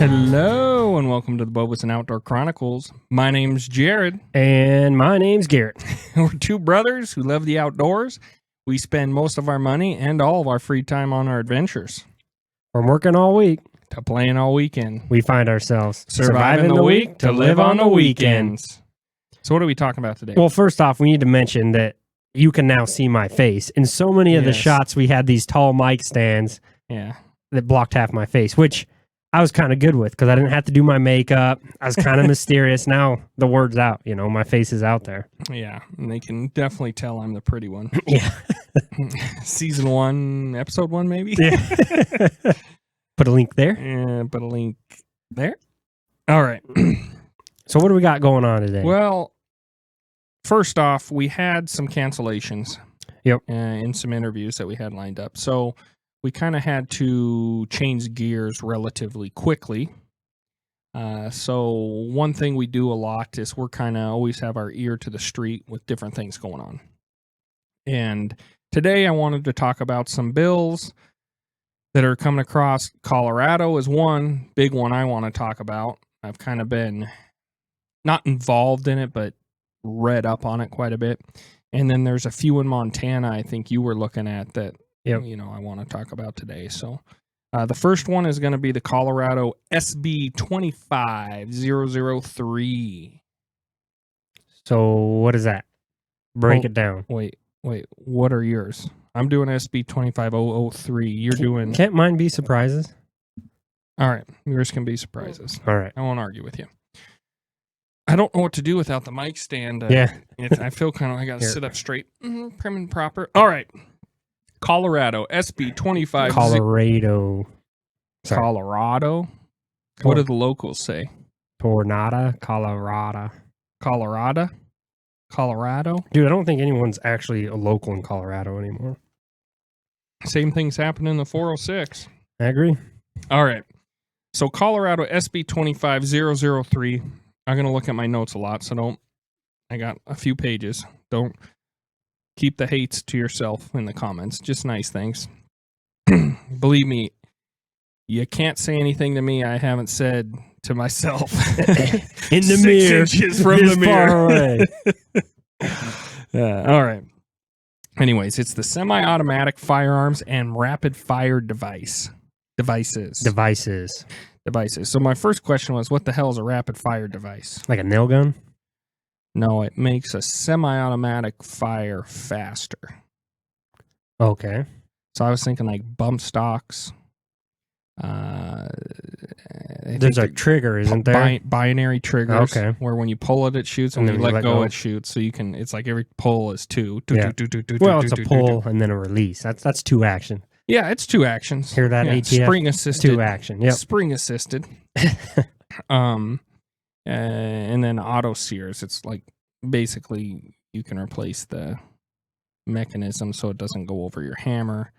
Hello and welcome to the Bovis and Outdoor Chronicles. My name's Jared. And my name's Garrett. We're two brothers who love the outdoors. We spend most of our money and all of our free time on our adventures. From working all week To playing all weekend. we find ourselves Surviving the week to live on the weekends. So what are we talking about today? Well, first off, we need to mention that you can now see my face. In so many of the Yes. shots, we had these tall mic stands Yeah. that blocked half my face, which I was kind of good with because I didn't have to do my makeup. I was kind of mysterious. Now the word's out. You know, my face is out there. Yeah. And they can definitely tell I'm the pretty one. Yeah. Season 1, episode 1 maybe? Yeah. Put a link there. Yeah, put a link there. All right. So what do we got going on today? Well, first off, we had some cancellations. Yep. In some interviews that we had lined up. So we kind of had to change gears relatively quickly. So one thing we do a lot is we're kind of always have our ear to the street with different things going on. And today I wanted to talk about some bills that are coming across. Colorado is one big one I want to talk about. I've kind of been not involved in it, but read up on it quite a bit. And then there's a few in Montana I think you were looking at that, you know, I want to talk about today. So the first one is going to be the Colorado SB25003. So what is that? Break it down. Wait, what are yours? I'm doing SB25003. You're doing... Can't mine be surprises? All right, yours can be surprises. All right. I won't argue with you. I don't know what to do without the mic stand. Yeah. I feel kind of, I got to sit up straight, prim and proper. All right. Colorado, SB25. Colorado. Sorry. Colorado? What do the locals say? Tornado, Colorado. Colorado? Dude, I don't think anyone's actually a local in Colorado anymore. Same things happen in the 406. I agree. All right. So Colorado SB25003. I'm going to look at my notes a lot, so I got a few pages. Don't keep the hates to yourself in the comments. Just nice things. Believe me, you can't say anything to me I haven't said to myself. In the 6 mirror. inches from the mirror. All right. Anyways, it's the semi-automatic firearms and rapid fire devices. So my first question was, what the hell is a rapid fire device? Like a nail gun? No, it makes a semi-automatic fire faster. Okay. So I was thinking like bump stocks. There's a trigger, isn't there? Binary triggers. Okay. Where when you pull it, it shoots, and when you let go, it shoots. So you can. It's like every pull is two. Well, it's a pull and then a release. That's two action. Yeah, it's two actions. Hear that, ATF? Spring assisted. Two action. Yep. Spring assisted. And then auto sears. It's like basically you can replace the mechanism so it doesn't go over your hammer.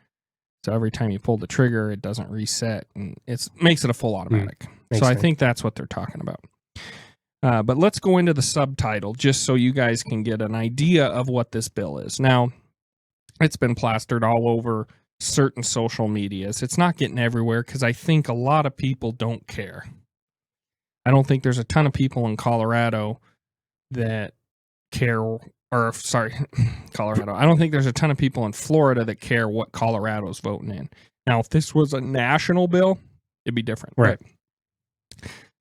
So every time you pull the trigger, it doesn't reset, and it makes it a full automatic. So I think that's what they're talking about. But let's go into the subtitle just so you guys can get an idea of what this bill is. Now, it's been plastered all over certain social medias. It's not getting everywhere because I think a lot of people don't care. I don't think there's a ton of people in Colorado that care, or sorry, Colorado. I don't think there's a ton of people in Florida that care what Colorado's voting in. Now, if this was a national bill, it'd be different. Right.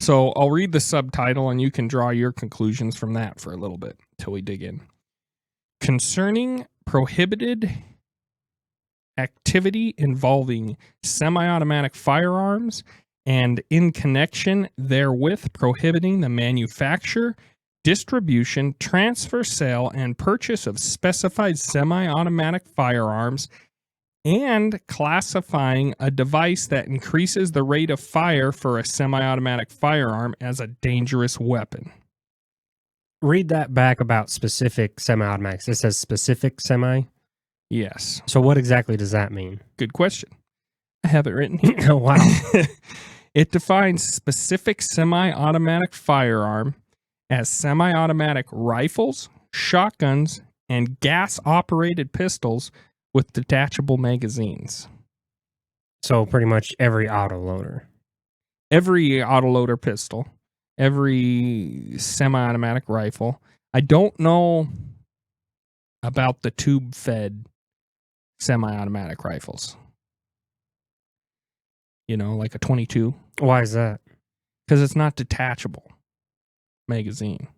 So I'll read the subtitle and you can draw your conclusions from that for a little bit until we dig in. Concerning prohibited activity involving semi-automatic firearms and in connection therewith prohibiting the manufacture, distribution, transfer, sale, and purchase of specified semi-automatic firearms and classifying a device that increases the rate of fire for a semi-automatic firearm as a dangerous weapon. Read that back about specific semi-automatics. It says specific semi? Yes. So what exactly does that mean? Good question. I have it written here. Oh, wow. It defines specific semi-automatic firearm as semi-automatic rifles, shotguns, and gas-operated pistols with detachable magazines. So pretty much every autoloader. every autoloader pistol, every semi-automatic rifle. I don't know about the tube-fed semi-automatic rifles. You know, like a 22. Why is that? Because it's not detachable magazine.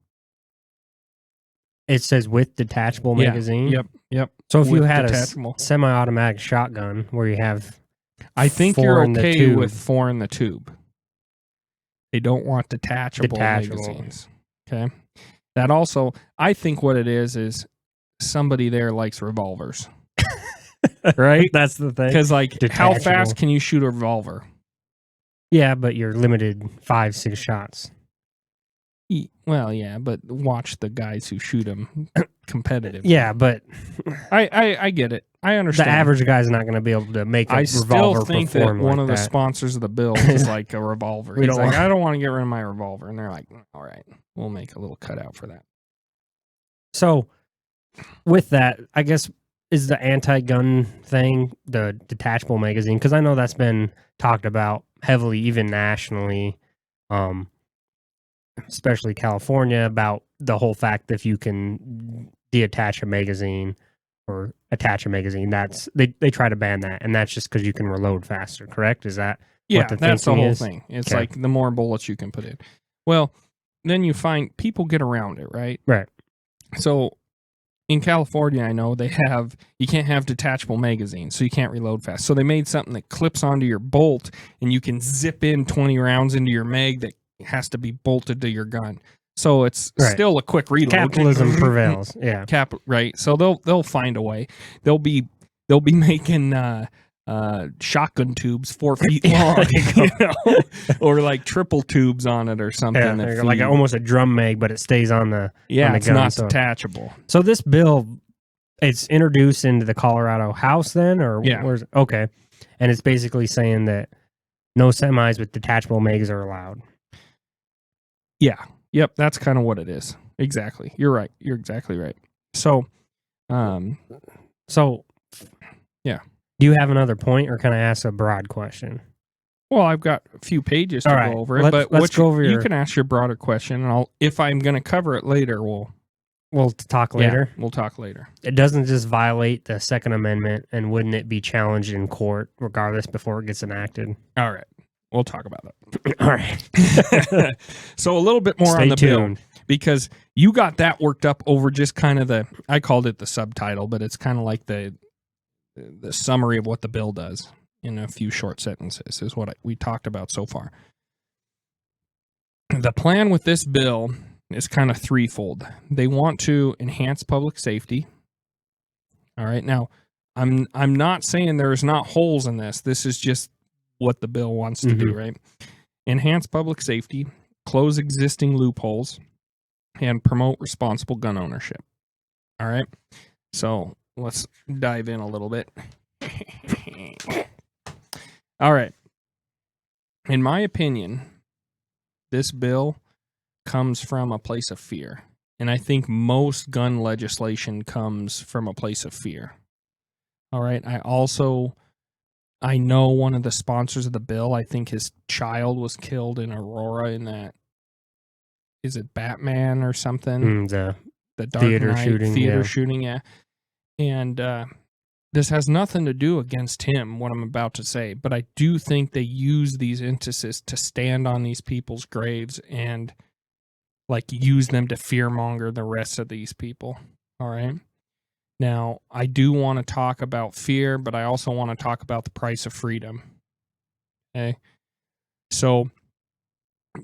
It says with detachable magazine? Yep. So if you With had detachable. a semi-automatic shotgun where you have I think 4 you're in the okay tube. with 4 in the tube. They don't want detachable magazines. Okay. That also, I think what it is somebody there likes revolvers. Right? That's the thing. Because, like, how Detachable. fast can you shoot a revolver? Yeah, but you're limited 5-6 shots. Well, yeah, but watch the guys who shoot them competitive. Yeah, but I get it. I understand. the average guy's not going to be able to make a I revolver still think that perform one like of the that. sponsors of the bill is like a revolver. We He's don't like, want- I don't want to get rid of my revolver. And they're like, all right, we'll make a little cutout for that. So, with that, I guess, is the anti-gun thing the detachable magazine? Because I know that's been talked about heavily, even nationally, especially California, about the whole fact that if you can deattach a magazine or attach a magazine, that's they try to ban that, and that's just because you can reload faster. Correct? Is that Yeah, the that's the thinking whole is? thing. It's Okay. like the more bullets you can put in. Well, then you find people get around it, right? Right. So in California, I know you can't have detachable magazines, so you can't reload fast. So they made something that clips onto your bolt, and you can zip in 20 rounds into your mag that has to be bolted to your gun. So it's Right. still a quick reload. Capitalism prevails. Yeah. Right. So they'll find a way. They'll be making shotgun tubes 4 feet long, you know? Or like triple tubes on it or something. Yeah, that like feed- almost a drum mag, but it stays on the yeah, on the it's gun, not so- detachable. So this bill, it's introduced into the Colorado House then, or Yeah. where's okay, and it's basically saying that no semis with detachable mags are allowed. Yeah. Yep. That's kind of what it is. Exactly. You're right. You're exactly right. So, So, yeah. Do you have another point, or can I ask a broad question? well, I've got a few pages to All right. go over it, Let's but go over you your- can ask your broader question, and if I'm going to cover it later, We'll talk later. We'll talk later. It doesn't just violate the Second Amendment, and wouldn't it be challenged in court regardless before it gets enacted? All right. We'll talk about that. All right. So a little bit more Stay on the tuned. bill, because you got that worked up over just kind of I called it the subtitle, but it's kind of like the summary of what the bill does in a few short sentences is what we talked about so far. The plan with this bill is kind of threefold. They want to enhance public safety. All right. Now, I'm not saying there's not holes in this. This is just what the bill wants to do, right? Enhance public safety, close existing loopholes, and promote responsible gun ownership. All right. So let's dive in a little bit. All right. In my opinion, this bill comes from a place of fear. And I think most gun legislation comes from a place of fear. All right. I know one of the sponsors of the bill, I think his child was killed in Aurora in that, is it Batman or something? The The Dark theater Knight shooting, theater yeah. shooting, yeah. And this has nothing to do against him, what I'm about to say, but I do think they use these instances to stand on these people's graves and like use them to fearmonger the rest of these people. All right. Now, I do want to talk about fear, but I also want to talk about the price of freedom. Okay. So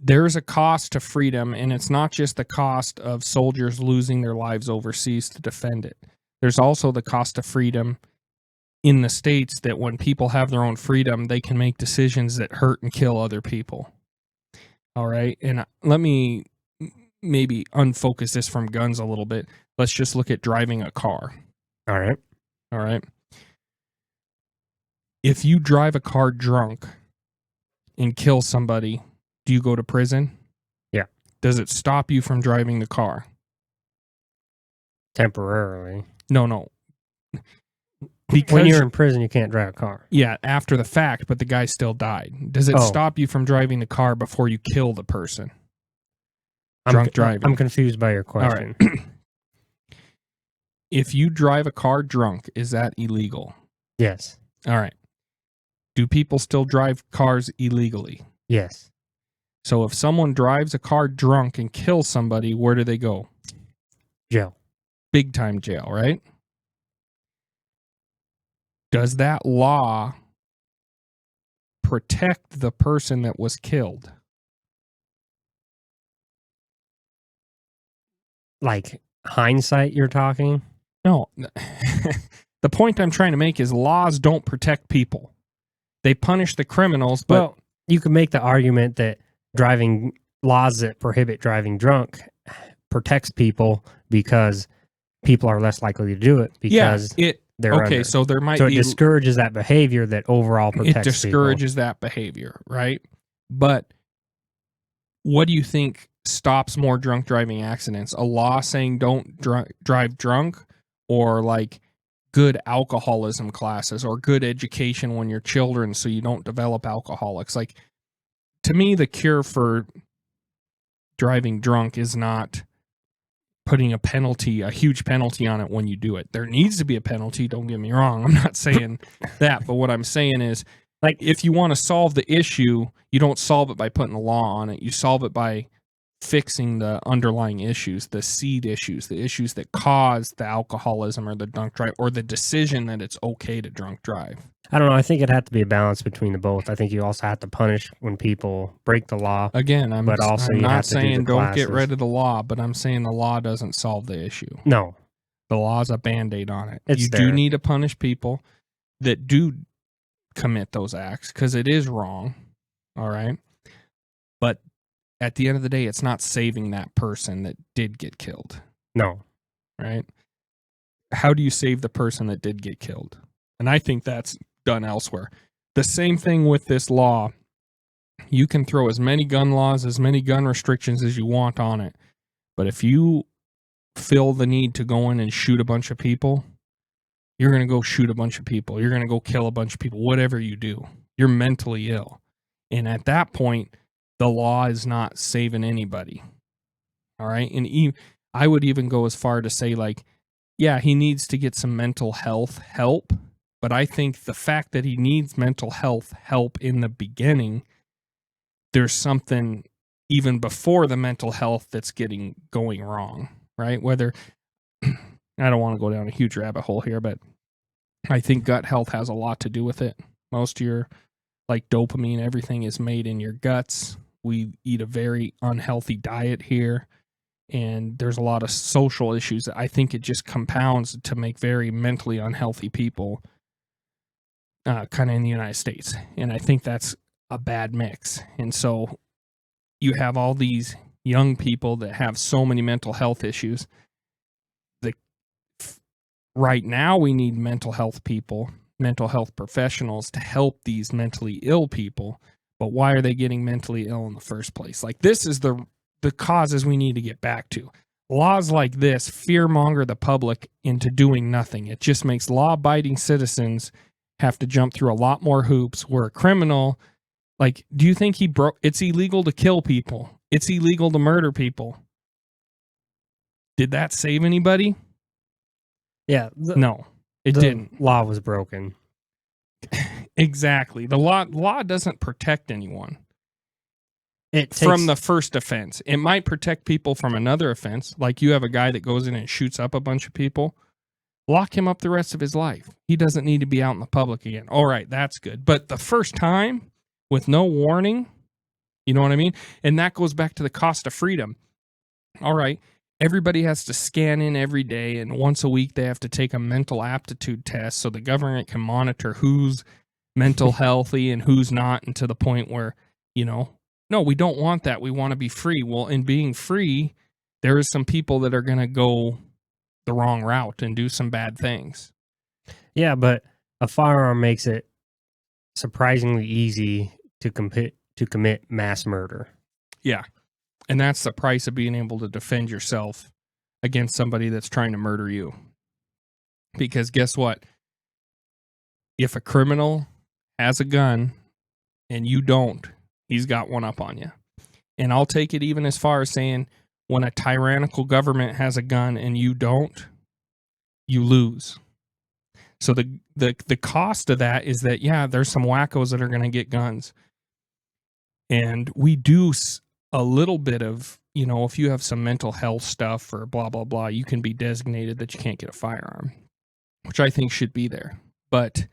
there's a cost to freedom, and it's not just the cost of soldiers losing their lives overseas to defend it. There's also the cost of freedom in the States, that when people have their own freedom, they can make decisions that hurt and kill other people. All right. And let me maybe unfocus this from guns a little bit. Let's just look at driving a car. All right. All right. If you drive a car drunk and kill somebody, do you go to prison? Yeah. Does it stop you from driving the car? Temporarily. No. Because when you're in prison, you can't drive a car. Yeah, after the fact, but the guy still died. Does it stop you from driving the car before you kill the person? Drunk driving. I'm confused by your question. All right. If you drive a car drunk, is that illegal? Yes. All right. Do people still drive cars illegally? Yes. So if someone drives a car drunk and kills somebody, where do they go? Jail. Big time jail, right? Does that law protect the person that was killed? Like hindsight, you're talking? No. The point I'm trying to make is laws don't protect people. They punish the criminals, but... Well, you could make the argument that driving laws that prohibit driving drunk protects people because people are less likely to do it because they're under. So there might so be... it discourages that behavior that overall protects people. It discourages that behavior, right? But what do you think stops more drunk driving accidents? A law saying don't drive drunk, or like good alcoholism classes or good education when you're children so you don't develop alcoholics? Like, to me, the cure for driving drunk is not putting a huge penalty on it when you do it. There needs to be a penalty, don't get me wrong. I'm not saying that, but what I'm saying is, like, if you want to solve the issue, you don't solve it by putting a law on it. You solve it by fixing the underlying issues, the seed issues, the issues that cause the alcoholism or the drunk drive, or the decision that it's okay to drunk drive. I don't know. I think it'd have to be a balance between the both. I think you also have to punish when people break the law. Again, I'm not saying don't get rid of the law, but I'm saying the law doesn't solve the issue. No. The law's a Band-Aid on it. You do need to punish people that do commit those acts, because it is wrong. All right? But at the end of the day, it's not saving that person that did get killed. No. Right? How do you save the person that did get killed? And I think that's done elsewhere. The same thing with this law. You can throw as many gun laws, as many gun restrictions as you want on it. But if you feel the need to go in and shoot a bunch of people, you're going to go shoot a bunch of people. You're going to go kill a bunch of people. Whatever you do, you're mentally ill. And at that point, the law is not saving anybody. All right? And I would even go as far to say, like, yeah, he needs to get some mental health help. But I think the fact that he needs mental health help in the beginning, there's something even before the mental health that's going wrong, right? Whether, I don't want to go down a huge rabbit hole here, but I think gut health has a lot to do with it. Most of your, like, dopamine, everything is made in your guts. We eat a very unhealthy diet here, and there's a lot of social issues that I think it just compounds to make very mentally unhealthy people kind of in the United States. And I think that's a bad mix. And so you have all these young people that have so many mental health issues. Right now we need mental health people, mental health professionals to help these mentally ill people. But why are they getting mentally ill in the first place? Like, this is the causes we need to get back to. Laws like this fearmonger the public into doing nothing. It just makes law-abiding citizens have to jump through a lot more hoops, where a criminal, like, do you think it's illegal to kill people? It's illegal to murder people. Did that save anybody? Yeah. No, it didn't. Law was broken. Exactly. The law doesn't protect anyone from the first offense. It might protect people from another offense. Like, you have a guy that goes in and shoots up a bunch of people. Lock him up the rest of his life. He doesn't need to be out in the public again. All right, that's good. But the first time, with no warning, you know what I mean? And that goes back to the cost of freedom. All right, everybody has to scan in every day, and once a week they have to take a mental aptitude test so the government can monitor who's mental healthy and who's not, and to the point where, no, we don't want that. We want to be free. Well, in being free, there is some people that are going to go the wrong route and do some bad things. Yeah, but a firearm makes it surprisingly easy to commit mass murder. Yeah. And that's the price of being able to defend yourself against somebody that's trying to murder you. Because guess what? if a criminal has a gun and you don't, he's got one up on you. And I'll take it even as far as saying when a tyrannical government has a gun and you don't, you lose. So the cost of that is that, yeah, there's some wackos that are going to get guns. And we do a little bit of, if you have some mental health stuff or blah, blah, blah, you can be designated that you can't get a firearm, which I think should be there. But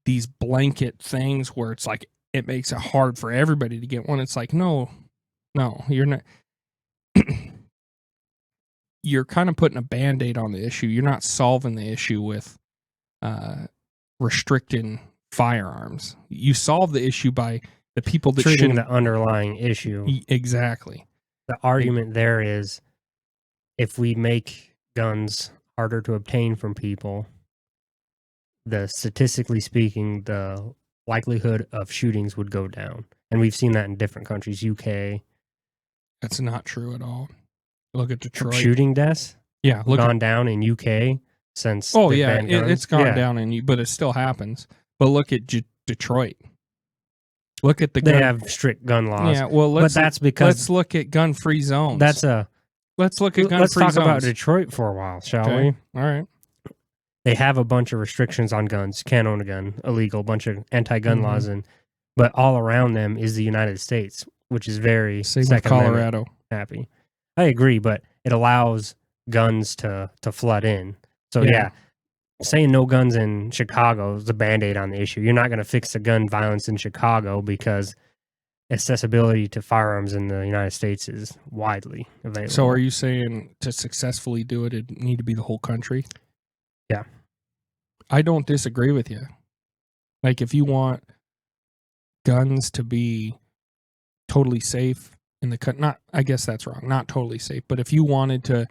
these blanket things where it's like, it makes it hard for everybody to get one. It's like, no, you're not. You're kind of putting a Band-Aid on the issue. You're not solving the issue with restricting firearms. You solve the issue by the people that treating the underlying issue. Exactly. The argument there is if we make guns harder to obtain from people, statistically speaking, the likelihood of shootings would go down. And we've seen that in different countries, UK. That's not true at all. Look at Detroit. Shooting deaths? Yeah. Gone down in UK since. Oh, yeah. It's gone down, but it still happens. But look at Detroit. Look at they have strict gun laws. Yeah, well, that's because let's look at gun-free zones. Let's look at gun-free zones. Let's talk about Detroit for a while, shall we? All right. They have a bunch of restrictions on guns. Can't own a gun, illegal. A bunch of anti-gun laws, but all around them is the United States, which is very same with Colorado. Happy. I agree, but it allows guns to flood in. So yeah. Saying no guns in Chicago is a Band-Aid on the issue. You're not going to fix the gun violence in Chicago because accessibility to firearms in the United States is widely available. So are you saying to successfully do it, it'd need to be the whole country? Yeah. I don't disagree with you. Like, if you want guns to be totally safe in the country, I guess that's wrong, not totally safe, but if you wanted to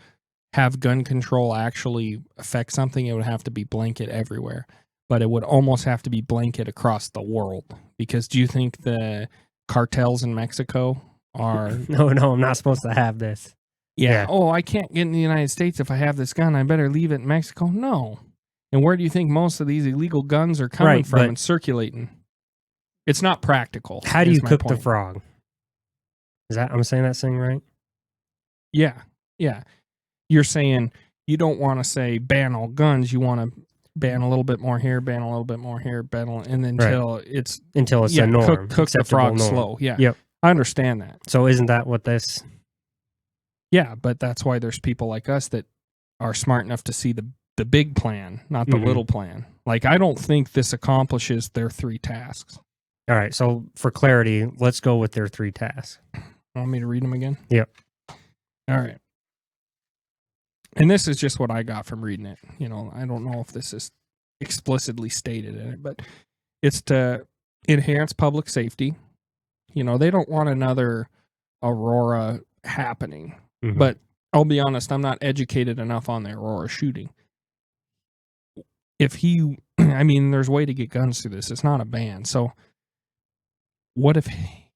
have gun control actually affect something, it would have to be blanket everywhere. But it would almost have to be blanket across the world. Because do you think the cartels in Mexico are... No, I'm not supposed to have this. Yeah. Oh, I can't get in the United States if I have this gun. I better leave it in Mexico. No. And where do you think most of these illegal guns are coming from and circulating? It's not practical. How do you cook the frog? I'm saying that thing right? Yeah. You're saying you don't want to say ban all guns. You want to ban a little bit more here, ban a little bit more here, and until it's a norm. Cook the frog slow. Yeah. Yep. I understand that. So isn't that what this? Yeah, but that's why there's people like us that are smart enough to see the big plan, not the little plan. Like, I don't think this accomplishes their 3 tasks. All right. So for clarity, let's go with their 3 tasks. Want me to read them again? Yep. All right. And this is just what I got from reading it. I don't know if this is explicitly stated in it, but it's to enhance public safety. They don't want another Aurora happening. Mm-hmm. But I'll be honest, I'm not educated enough on the Aurora shooting. There's a way to get guns through this. It's not a ban. So what if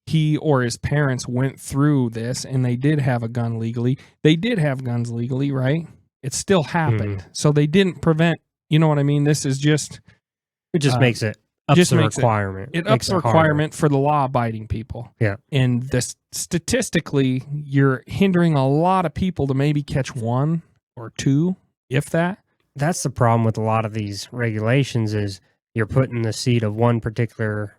he or his parents went through this and they did have a gun legally? They did have guns legally, right? It still happened. So they didn't prevent, you know what I mean? This is just... It just makes it ups the requirement. It ups the requirement for the law-abiding people. Yeah. And statistically, you're hindering a lot of people to maybe catch 1 or 2, if that. That's the problem with a lot of these regulations is you're put in the seat of one particular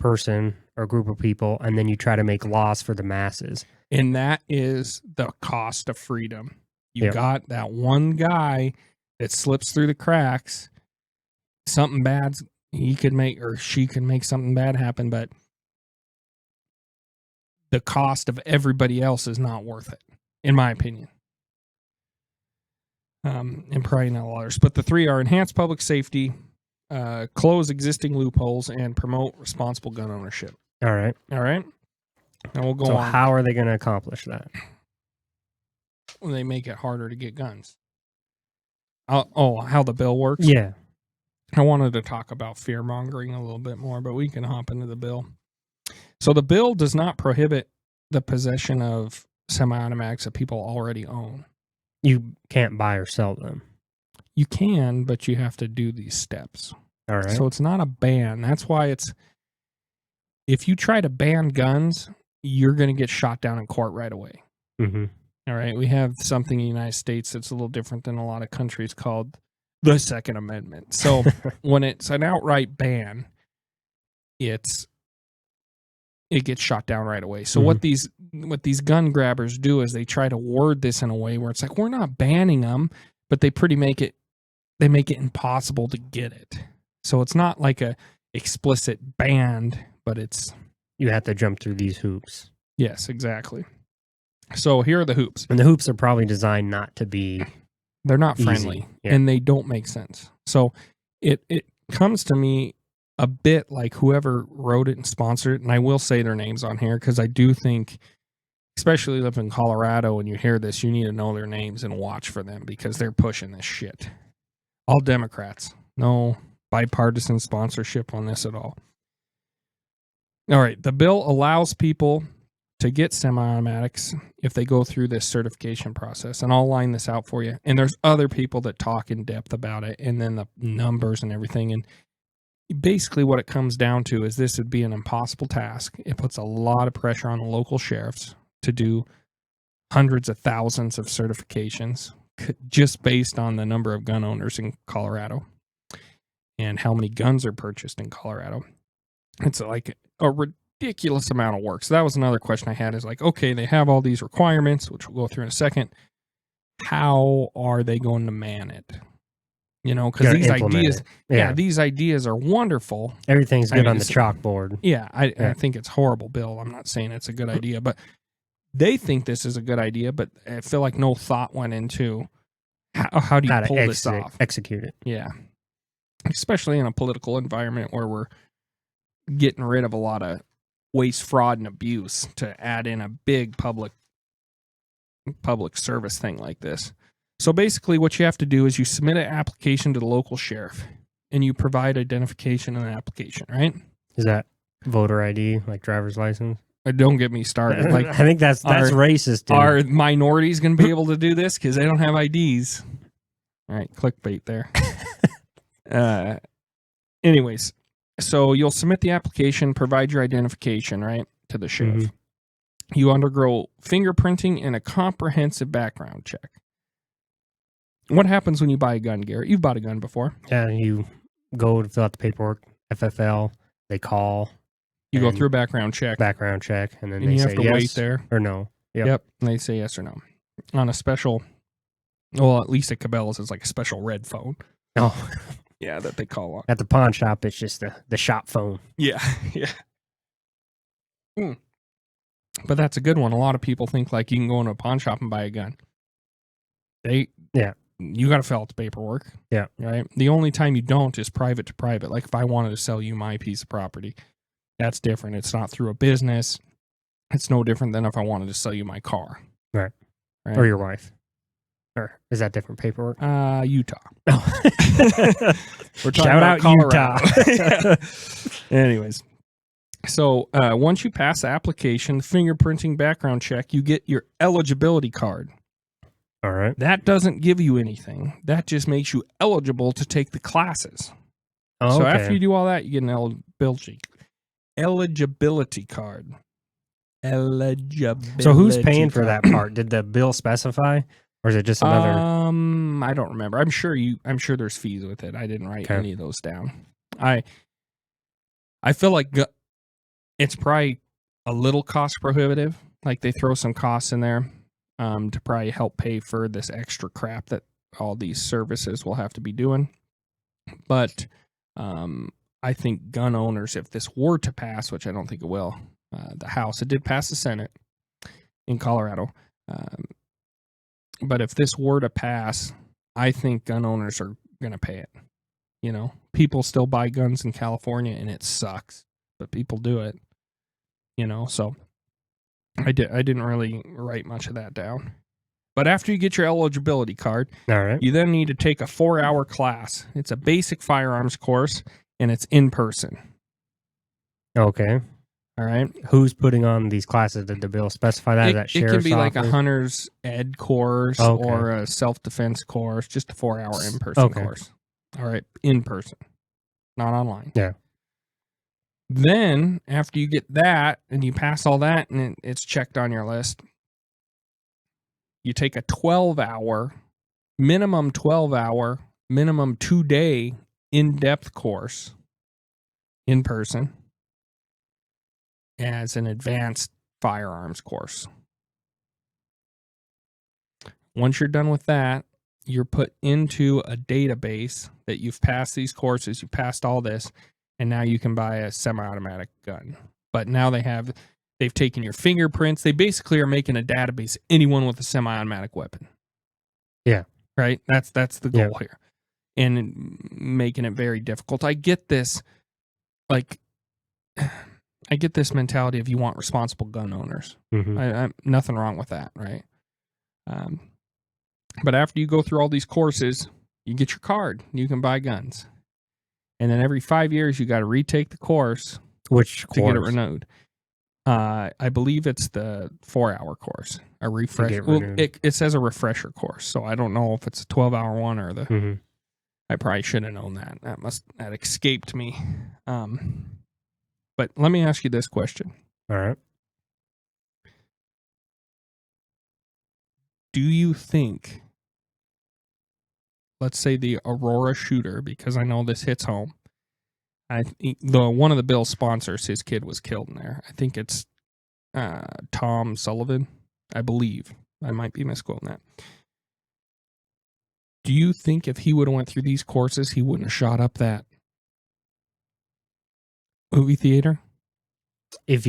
person or group of people, and then you try to make laws for the masses. And that is the cost of freedom. You got that one guy that slips through the cracks. Something bad he could make, or she could make something bad happen, but the cost of everybody else is not worth it, in my opinion. And probably not others. But the 3 are enhance public safety, close existing loopholes, and promote responsible gun ownership. All right. And we'll go on. So how are they going to accomplish that? When they make it harder to get guns. How the bill works? Yeah. I wanted to talk about fear-mongering a little bit more, but we can hop into the bill. So the bill does not prohibit the possession of semi-automatics that people already own. You can't buy or sell them. You can, but you have to do these steps. All right. So it's not a ban. That's why if you try to ban guns, you're going to get shot down in court right away. Mm-hmm. All right. We have something in the United States that's a little different than a lot of countries called the Second Amendment. So when it's an outright ban, it gets shot down right away. So what these gun grabbers do is they try to word this in a way where it's like, we're not banning them, but they make it impossible to get it. So it's not like a explicit banned, but it's you have to jump through these hoops. Yes, exactly. So here are the hoops. And the hoops are probably designed not to be they're not easy. friendly, Yeah. and they don't make sense. So it comes to me a bit like whoever wrote it and sponsored it, and I will say their names on here because I do think, especially living in Colorado, and you hear this, you need to know their names and watch for them because they're pushing this shit. All Democrats. No bipartisan sponsorship on this at all. All right. The bill allows people to get semi-automatics if they go through this certification process. And I'll line this out for you. And there's other people that talk in depth about it and then the numbers and everything. And basically what it comes down to is this would be an impossible task. It puts a lot of pressure on the local sheriffs to do hundreds of thousands of certifications just based on the number of gun owners in Colorado and how many guns are purchased in Colorado. It's like a ridiculous amount of work. So that was another question I had is like, okay, they have all these requirements, which we'll go through in a second. How are they going to man it? You know, because these ideas, these ideas are wonderful. Everything's good on the chalkboard. Yeah, I think it's horrible, Bill. I'm not saying it's a good idea, but they think this is a good idea, but I feel like no thought went into how do you pull this off? Execute it. Yeah. Especially in a political environment where we're getting rid of a lot of waste, fraud, and abuse to add in a big public service thing like this. So basically what you have to do is you submit an application to the local sheriff and you provide identification in the application, right? Is that voter ID, like driver's license? Don't get me started. Like, I think that's racist. Dude. Are minorities going to be able to do this because they don't have IDs? All right, clickbait there. Anyways, so you'll submit the application, provide your identification, right, to the sheriff. Mm-hmm. You undergo fingerprinting and a comprehensive background check. What happens when you buy a gun, Garrett? You've bought a gun before. Yeah, you go to fill out the paperwork, FFL, they call. You go through a background check. And then they you say have to yes wait there. Or no. Yep. And they say yes or no. On a special, well, at least at Cabela's, it's like a special red phone. Oh. Yeah, that they call on. At the pawn shop, it's just the shop phone. Yeah, yeah. But that's a good one. A lot of people think like you can go into a pawn shop and buy a gun. You got to fill out the paperwork. Yeah. Right? The only time you don't is private to private. Like if I wanted to sell you my piece of property, that's different. It's not through a business. It's no different than if I wanted to sell you my car. Right. Or your wife. Or is that different paperwork? Utah. Oh. We're talking Shout about out Utah. Yeah. Anyways. So once you pass the application, fingerprinting background check, you get your eligibility card. All right. That doesn't give you anything. That just makes you eligible to take the classes. Oh, so okay. after you do all that, you get an eligibility card. Eligibility. So who's paying for that part? Did the bill specify, or is it just another? I don't remember. I'm sure there's fees with it. I didn't write any of those down. I feel like it's probably a little cost prohibitive. Like they throw some costs in there to probably help pay for this extra crap that all these services will have to be doing. But I think gun owners, if this were to pass, which I don't think it will, the House, it did pass the Senate in Colorado. But if this were to pass, I think gun owners are going to pay it. You know, people still buy guns in California and it sucks, but people do it, you know, so I didn't really write much of that down. But after you get your eligibility card, all right, you then need to take a 4-hour class. It's a basic firearms course and it's in person. Okay. All right. Who's putting on these classes? Did the bill specify that? That it can be like office? a hunter's ed course or a self-defense course, just a 4-hour in-person course. All right. In person. not online. Yeah. Then, after you get that and you pass all that and it's checked on your list, you take a 12-hour, minimum 2-day in-depth course in person as an advanced firearms course. Once you're done with that, you're put into a database that you've passed these courses, you passed all this, and now you can buy a semi-automatic gun. But now they've taken your fingerprints. They basically are making a database of anyone with a semi-automatic weapon. Yeah. Right? That's the goal here. And making it very difficult. I get this mentality of you want responsible gun owners. Mm-hmm. I'm nothing wrong with that, right? But after you go through all these courses, you get your card. You can buy guns. And then every 5 years, you got to retake the course. Which course? To get it renewed. I believe it's the 4-hour course. A refresh. Well, it says a refresher course, so I don't know if it's a 12-hour one or the. Mm-hmm. I probably should have known that. That escaped me. But let me ask you this question. All right. Do you think, let's say the Aurora shooter, because I know this hits home, one of the bill sponsors, his kid was killed in there. I think it's Tom Sullivan, I believe. I might be misquoting that. Do you think if he would have went through these courses, he wouldn't have shot up that movie theater? If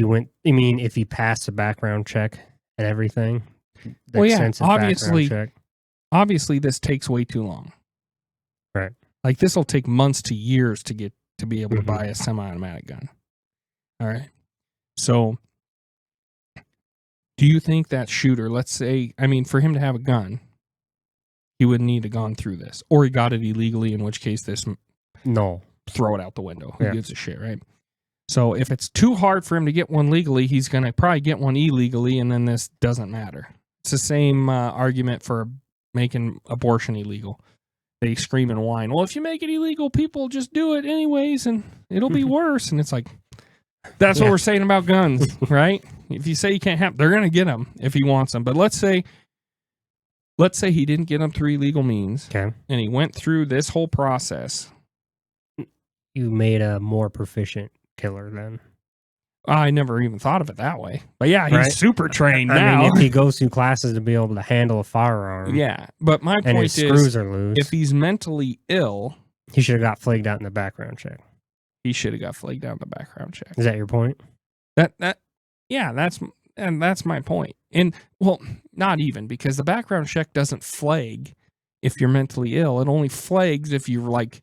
he passed a background check and everything? Well, yeah, obviously this takes way too long. Right. Like, this will take months to years to be able to buy a semi-automatic gun. All right. So, do you think that shooter, let's say, for him to have a gun, he wouldn't need to gone through this, or he got it illegally, in which case no, throw it out the window. Who gives a shit, right? So if it's too hard for him to get one legally, he's going to probably get one illegally, and then this doesn't matter. It's the same argument for making abortion illegal. They scream and whine, well, if you make it illegal, people just do it anyways, and it'll be worse. And it's like, that's what we're saying about guns, right? If you say you can't have, they're going to get them if he wants them. But let's say he didn't get them through illegal means, and he went through this whole process. You made a more proficient killer then. I never even thought of it that way. But yeah, he's super trained now. If he goes through classes to be able to handle a firearm. Yeah, but my point is, screws are loose, if he's mentally ill, he should have got flagged out in the background check. He should have got flagged out in the background check. Is that your point? That's my point. And, well, not even, because the background check doesn't flag if you're mentally ill. It only flags if you're, like,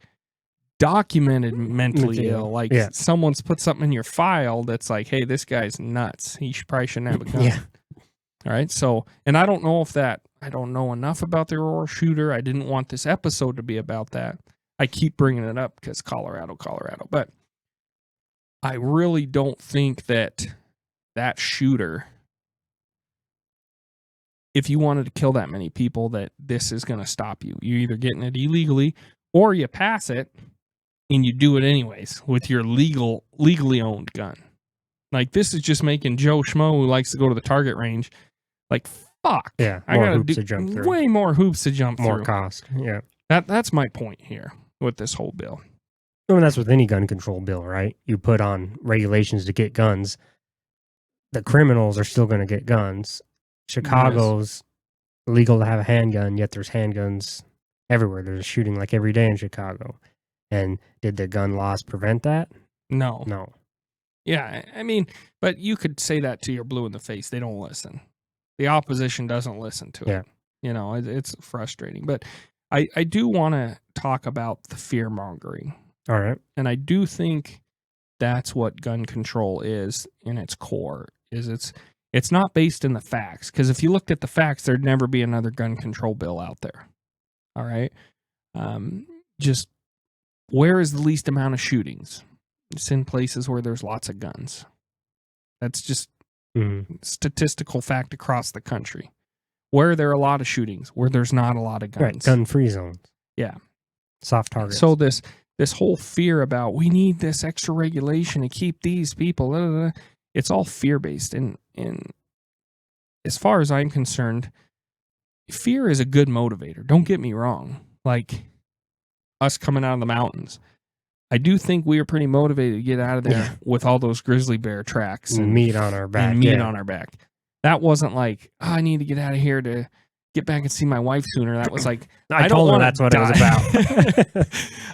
documented mentally ill. Like, someone's put something in your file that's like, hey, this guy's nuts. He probably shouldn't have a gun. Yeah. All right. So, and I don't know enough about the Aurora shooter. I didn't want this episode to be about that. I keep bringing it up because Colorado. But I really don't think that shooter, if you wanted to kill that many people, that this is going to stop you. You're either getting it illegally or you pass it and you do it anyways with your legally owned gun. Like, this is just making Joe Schmo, who likes to go to the target range, like, fuck. Yeah, I got to jump through. Way more hoops to jump through. More cost. Yeah. That's my point here with this whole bill. I mean, that's with any gun control bill, right? You put on regulations to get guns. The criminals are still going to get guns. Chicago's legal to have a handgun, yet there's handguns everywhere. There's shooting like every day in Chicago. And did the gun laws prevent that? No. Yeah, but you could say that to your blue in the face. They don't listen. The opposition doesn't listen to it. It's frustrating. But I do want to talk about the fear mongering. All right. And I do think that's what gun control is in its core. It's not based in the facts. Because if you looked at the facts, there'd never be another gun control bill out there. All right. Just where is the least amount of shootings? It's in places where there's lots of guns. That's just statistical fact across the country. Where there are a lot of shootings, where there's not a lot of guns. Right, gun-free zones. Yeah. Soft targets. So this this whole fear about we need this extra regulation to keep these people. Blah, blah, blah. It's all fear-based. And as far as I'm concerned, fear is a good motivator. Don't get me wrong. Like us coming out of the mountains. I do think we are pretty motivated to get out of there with all those grizzly bear tracks and meat on our back. And meat on our back. That wasn't like, I need to get out of here to get back and see my wife sooner. That was like, I told her that's what it was about.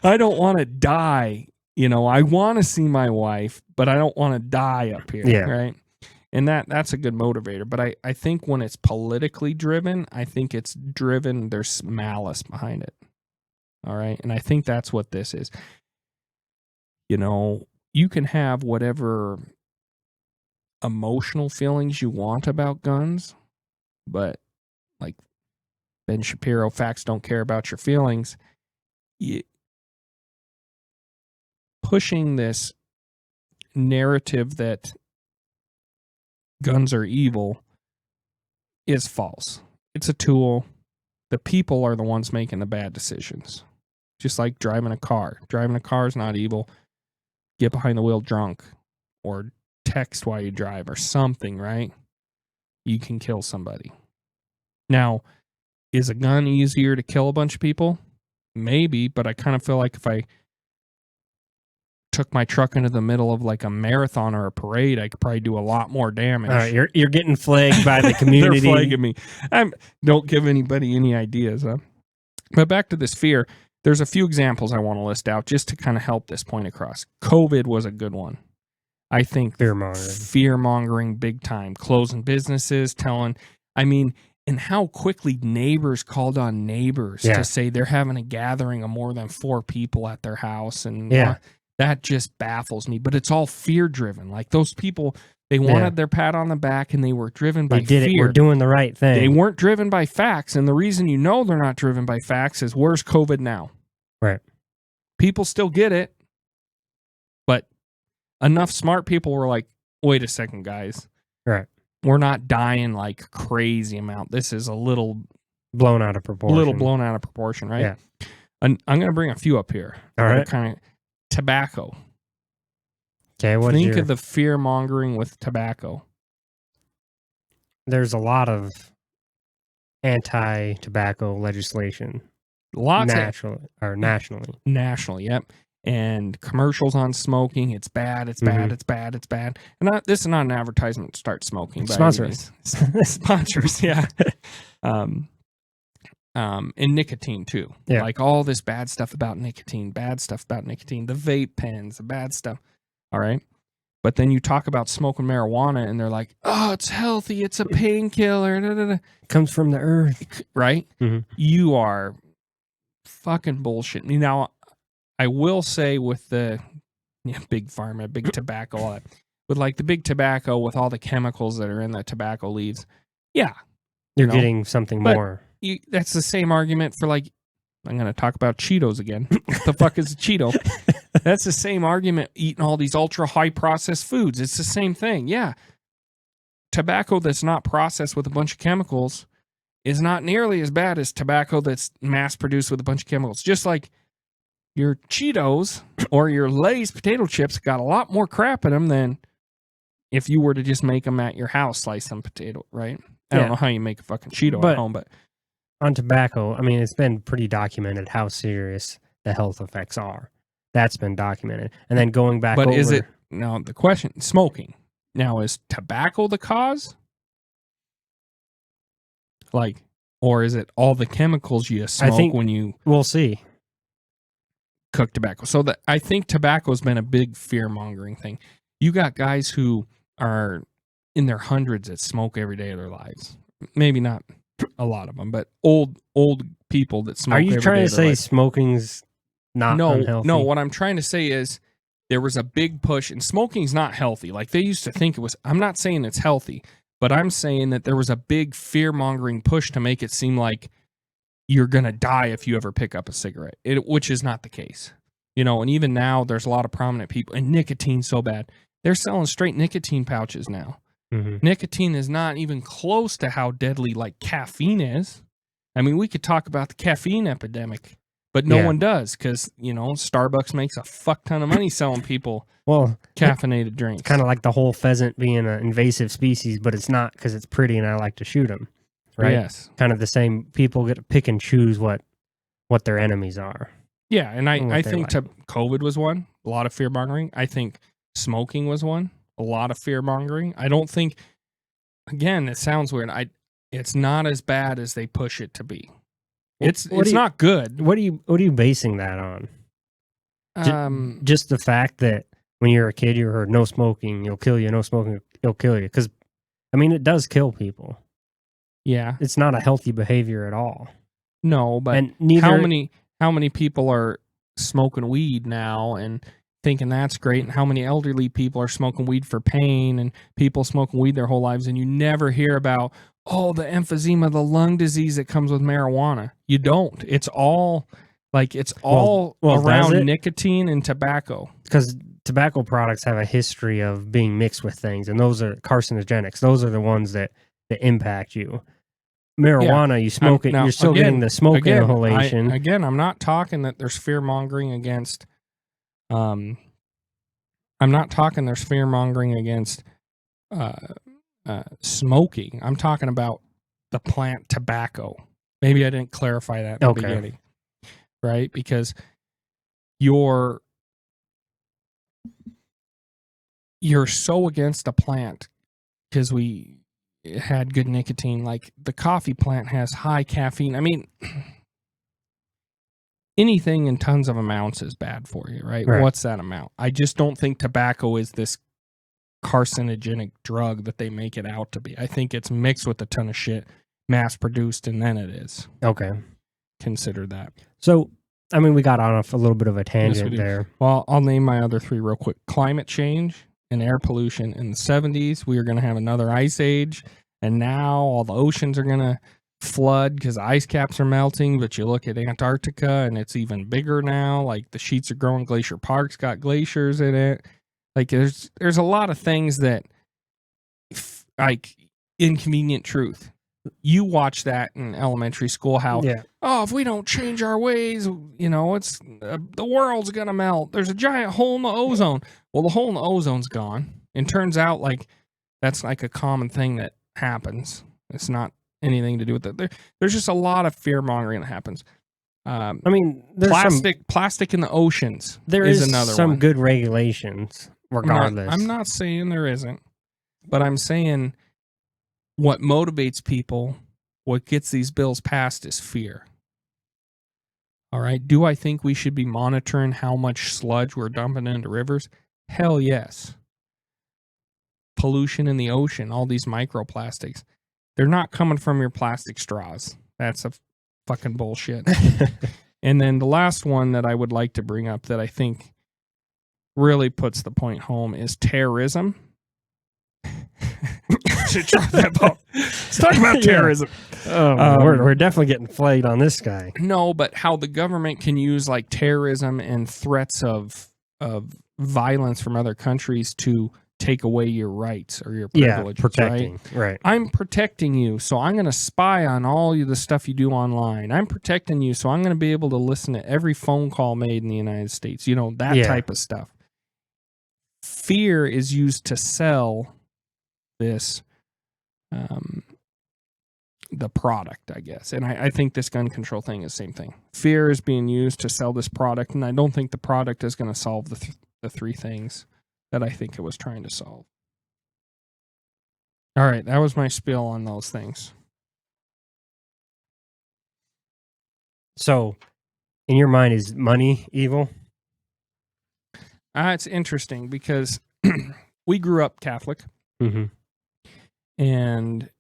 I don't want to die. I want to see my wife, but I don't want to die up here. Yeah. Right. And that's a good motivator. But I think when it's politically driven, I think it's driven, there's malice behind it. All right. And I think that's what this is. You can have whatever emotional feelings you want about guns, but like Ben Shapiro, facts don't care about your feelings. Pushing this narrative that guns are evil is false. It's a tool. The people are the ones making the bad decisions. Just like driving a car. Driving a car is not evil. Get behind the wheel drunk or text while you drive or something, right? You can kill somebody. Now, is a gun easier to kill a bunch of people? Maybe, but I kind of feel like if I took my truck into the middle of like a marathon or a parade, I could probably do a lot more damage. You're getting flagged by the community. They're flagging me. Don't give anybody any ideas. Huh? But back to this fear. There's a few examples I want to list out just to kind of help this point across. COVID was a good one. I think fear-mongering big time. Closing businesses, and how quickly neighbors called on neighbors to say they're having a gathering of more than 4 people at their house. And that just baffles me. But it's all fear-driven. Like those people, they wanted their pat on the back and they were driven by fear. We're doing the right thing. They weren't driven by facts. And the reason they're not driven by facts is where's COVID now? Right. People still get it. But enough smart people were like, wait a second, guys. Right. We're not dying like crazy amount. This is a little blown out of proportion. Right? Yeah. And I'm going to bring a few up here. All right. Kind of tobacco. Okay, think of the fear mongering with tobacco. There's a lot of anti-tobacco legislation. Nationally. Nationally, yep. And commercials on smoking. It's bad. It's bad. It's bad. It's bad. And this is not an advertisement to start smoking. Sponsors. Sponsors, yeah. And nicotine too. Yeah. Like all this bad stuff about nicotine. The vape pens, the bad stuff. All right. But then you talk about smoking marijuana and they're like, oh, it's healthy. It's a painkiller. It comes from the earth. Right? Mm-hmm. You are fucking bullshit. Now, I will say with the big pharma, big tobacco, all that, with like the big tobacco with all the chemicals that are in the tobacco leaves, you're getting something more. That's the same argument for like, I'm going to talk about Cheetos again. What the fuck is a Cheeto? That's the same argument eating all these ultra high processed foods. It's the same thing. Yeah. Tobacco that's not processed with a bunch of chemicals is not nearly as bad as tobacco that's mass produced with a bunch of chemicals. Just like your Cheetos or your Lay's potato chips got a lot more crap in them than if you were to just make them at your house, slice some potato, right? I don't know how you make a fucking Cheeto at home, but on tobacco, I mean, it's been pretty documented how serious the health effects are. That's been documented. And then going back over... But is it... Now, the question... Smoking. Now, is tobacco the cause? Like, or is it all the chemicals you smoke when you... We'll see. Cook tobacco. So I think tobacco's been a big fear-mongering thing. You got guys who are in their hundreds that smoke every day of their lives. Maybe not a lot of them, but old people that smoke. Are you trying to say smoking's not unhealthy? No, what I'm trying to say is there was a big push, and smoking's not healthy. Like they used to think it was. I'm not saying it's healthy, but I'm saying that there was a big fear-mongering push to make it seem like you're going to die if you ever pick up a cigarette, which is not the case. And even now there's a lot of prominent people, and nicotine's so bad. They're selling straight nicotine pouches now. Mm-hmm. Nicotine is not even close to how deadly like caffeine is. I mean, we could talk about the caffeine epidemic. but no one does because, Starbucks makes a fuck ton of money selling people caffeinated drinks. It's kind of like the whole pheasant being an invasive species, but it's not because it's pretty and I like to shoot them. Right? Yes. Kind of the same. People get to pick and choose what their enemies are. Yeah, and I think COVID was one. A lot of fear-mongering. I think smoking was one. A lot of fear-mongering. I don't think, again, it sounds weird. It's not as bad as they push it to be. It's not good. What are you basing that on? Just the fact that when you're a kid, you heard no smoking, you'll kill you. No smoking, it'll kill you. Because, it does kill people. Yeah, it's not a healthy behavior at all. No, but how many people are smoking weed now and thinking that's great, and how many elderly people are smoking weed for pain, and people smoking weed their whole lives, and you never hear about the emphysema, the lung disease that comes with marijuana. You don't. It's all around nicotine and tobacco. Because tobacco products have a history of being mixed with things, and those are carcinogenics. Those are the ones that impact you. Marijuana, you smoke it, you're still getting the smoke inhalation. I'm not talking that there's fear-mongering against... I'm not talking there's fear-mongering against smoking. I'm talking about the plant tobacco. Maybe I didn't clarify that in the beginning. Right? Because you're so against a plant because we had good nicotine. Like the coffee plant has high caffeine. Anything in tons of amounts is bad for you, right? What's that amount? I just don't think tobacco is this carcinogenic drug that they make it out to be. I think it's mixed with a ton of shit, mass produced, and then it is. Okay. Consider that. So, we got on a little bit of a tangent there. Well, I'll name my other three real quick. Climate change and air pollution. In the 70s, we were going to have another ice age, and now all the oceans are going to flood because ice caps are melting. But you look at Antarctica, and it's even bigger now. Like the sheets are growing. Glacier Park's got glaciers in it. Like there's a lot of things that, like, inconvenient truth. You watch that in elementary school. How if we don't change our ways, it's the world's gonna melt. There's a giant hole in the ozone. Well, the hole in the ozone's gone. And turns out like that's like a common thing that happens. It's not anything to do with it. There's just a lot of fear mongering that happens. There's plastic in the oceans. There is another some one. Good regulations. Regardless, I'm not saying there isn't, but I'm saying what motivates people, what gets these bills passed is fear. All right. Do I think we should be monitoring how much sludge we're dumping into rivers? Hell yes. Pollution in the ocean, all these microplastics, they're not coming from your plastic straws. That's a fucking bullshit. And then the last one that I would like to bring up that I think really puts the point home is terrorism. Should drop that ball. Let's talk about terrorism. We're definitely getting flagged on this guy. No, but how the government can use like terrorism and threats of violence from other countries to take away your rights or your privileges. Protecting. Right. I'm protecting you, so I'm going to spy on all the stuff you do online. I'm protecting you, so I'm going to be able to listen to every phone call made in the United States. That type of stuff. Fear is used to sell this, the product, I guess. And I think this gun control thing is the same thing. Fear is being used to sell this product, and I don't think the product is going to solve the three things that I think it was trying to solve. All right, that was my spiel on those things. So, in your mind, is money evil? It's interesting because we grew up Catholic. Mm-hmm. And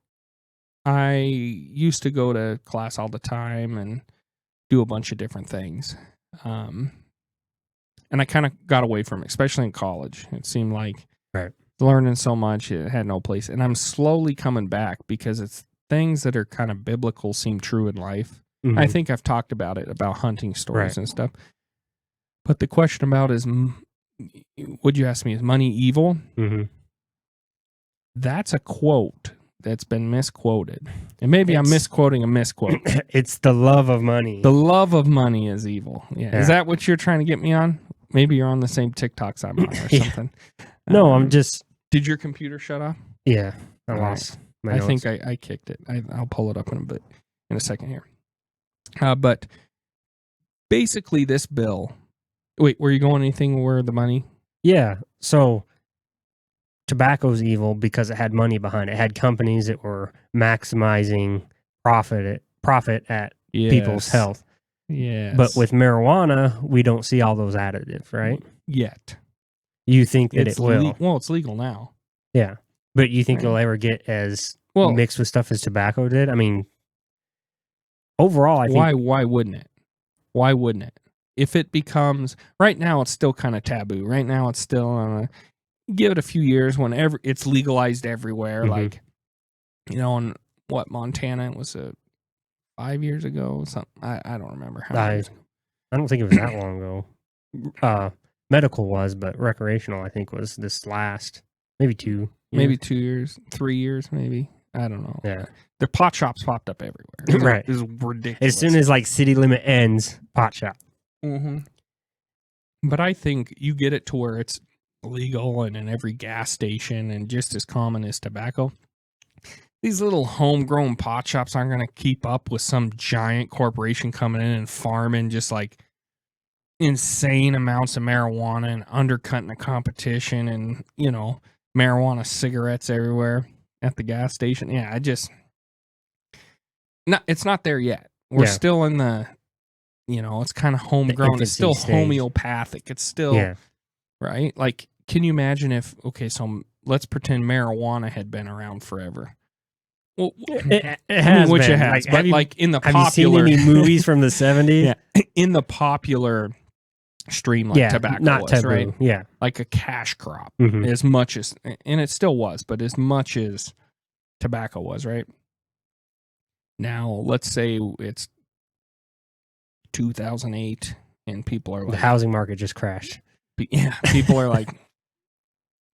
I used to go to class all the time and do a bunch of different things. And I kind of got away from it, especially in college. It seemed like learning so much, it had no place. And I'm slowly coming back because it's things that are kind of biblical seem true in life. Mm-hmm. I think I've talked about it, about hunting stories and stuff. But the question about is, would you ask me, is money evil? Mm-hmm. That's a quote that's been misquoted. And maybe I'm misquoting a misquote. It's the love of money. The love of money is evil. Yeah. Is that what you're trying to get me on? Maybe you're on the same TikToks I'm on or something. No, I'm just... Did your computer shut off? Yeah, I lost my notes. I think I kicked it. I'll pull it up in a second here. But basically this bill... Wait, were you going anything where the money... Yeah, so tobacco's evil because it had money behind it. It had companies that were maximizing profit at people's health. Yes. But with marijuana, we don't see all those additives, right? Yet. You think that it will? Well, it's legal now. Yeah. But you think it'll ever get as mixed with stuff as tobacco did? I mean, overall, I think... Why wouldn't it? Why wouldn't it? If it becomes... Right now, it's still kind of taboo. Right now, it's still... give it a few years whenever it's legalized everywhere. Mm-hmm. Like, in Montana, it was 5 years ago. Something I don't remember how many years ago. I don't think it was that long ago. Medical was, but recreational, I think, was this last, maybe 2 years. Maybe 2 years, 3 years, maybe. I don't know. Yeah. The pot shops popped up everywhere. Right. It was ridiculous. As soon as city limit ends, pot shop. Mm-hmm. But I think you get it to where it's legal and in every gas station and just as common as tobacco. These little homegrown pot shops aren't going to keep up with some giant corporation coming in and farming just like insane amounts of marijuana and undercutting the competition and, marijuana cigarettes everywhere at the gas station. Yeah, it's not there yet. We're still in the, it's kind of homegrown. It's still homeopathic. It's still, right? Like, can you imagine if, so let's pretend marijuana had been around forever. Well, it has which been. It has, but in the popular... Have you seen any movies from the 70s? Yeah, in the popular stream, like tobacco not was, taboo. Right? Yeah. Like a cash crop, mm-hmm. as much as... And it still was, but as much as tobacco was, right? Now, let's say it's 2008, and people are like... The housing market just crashed. Yeah, people are like...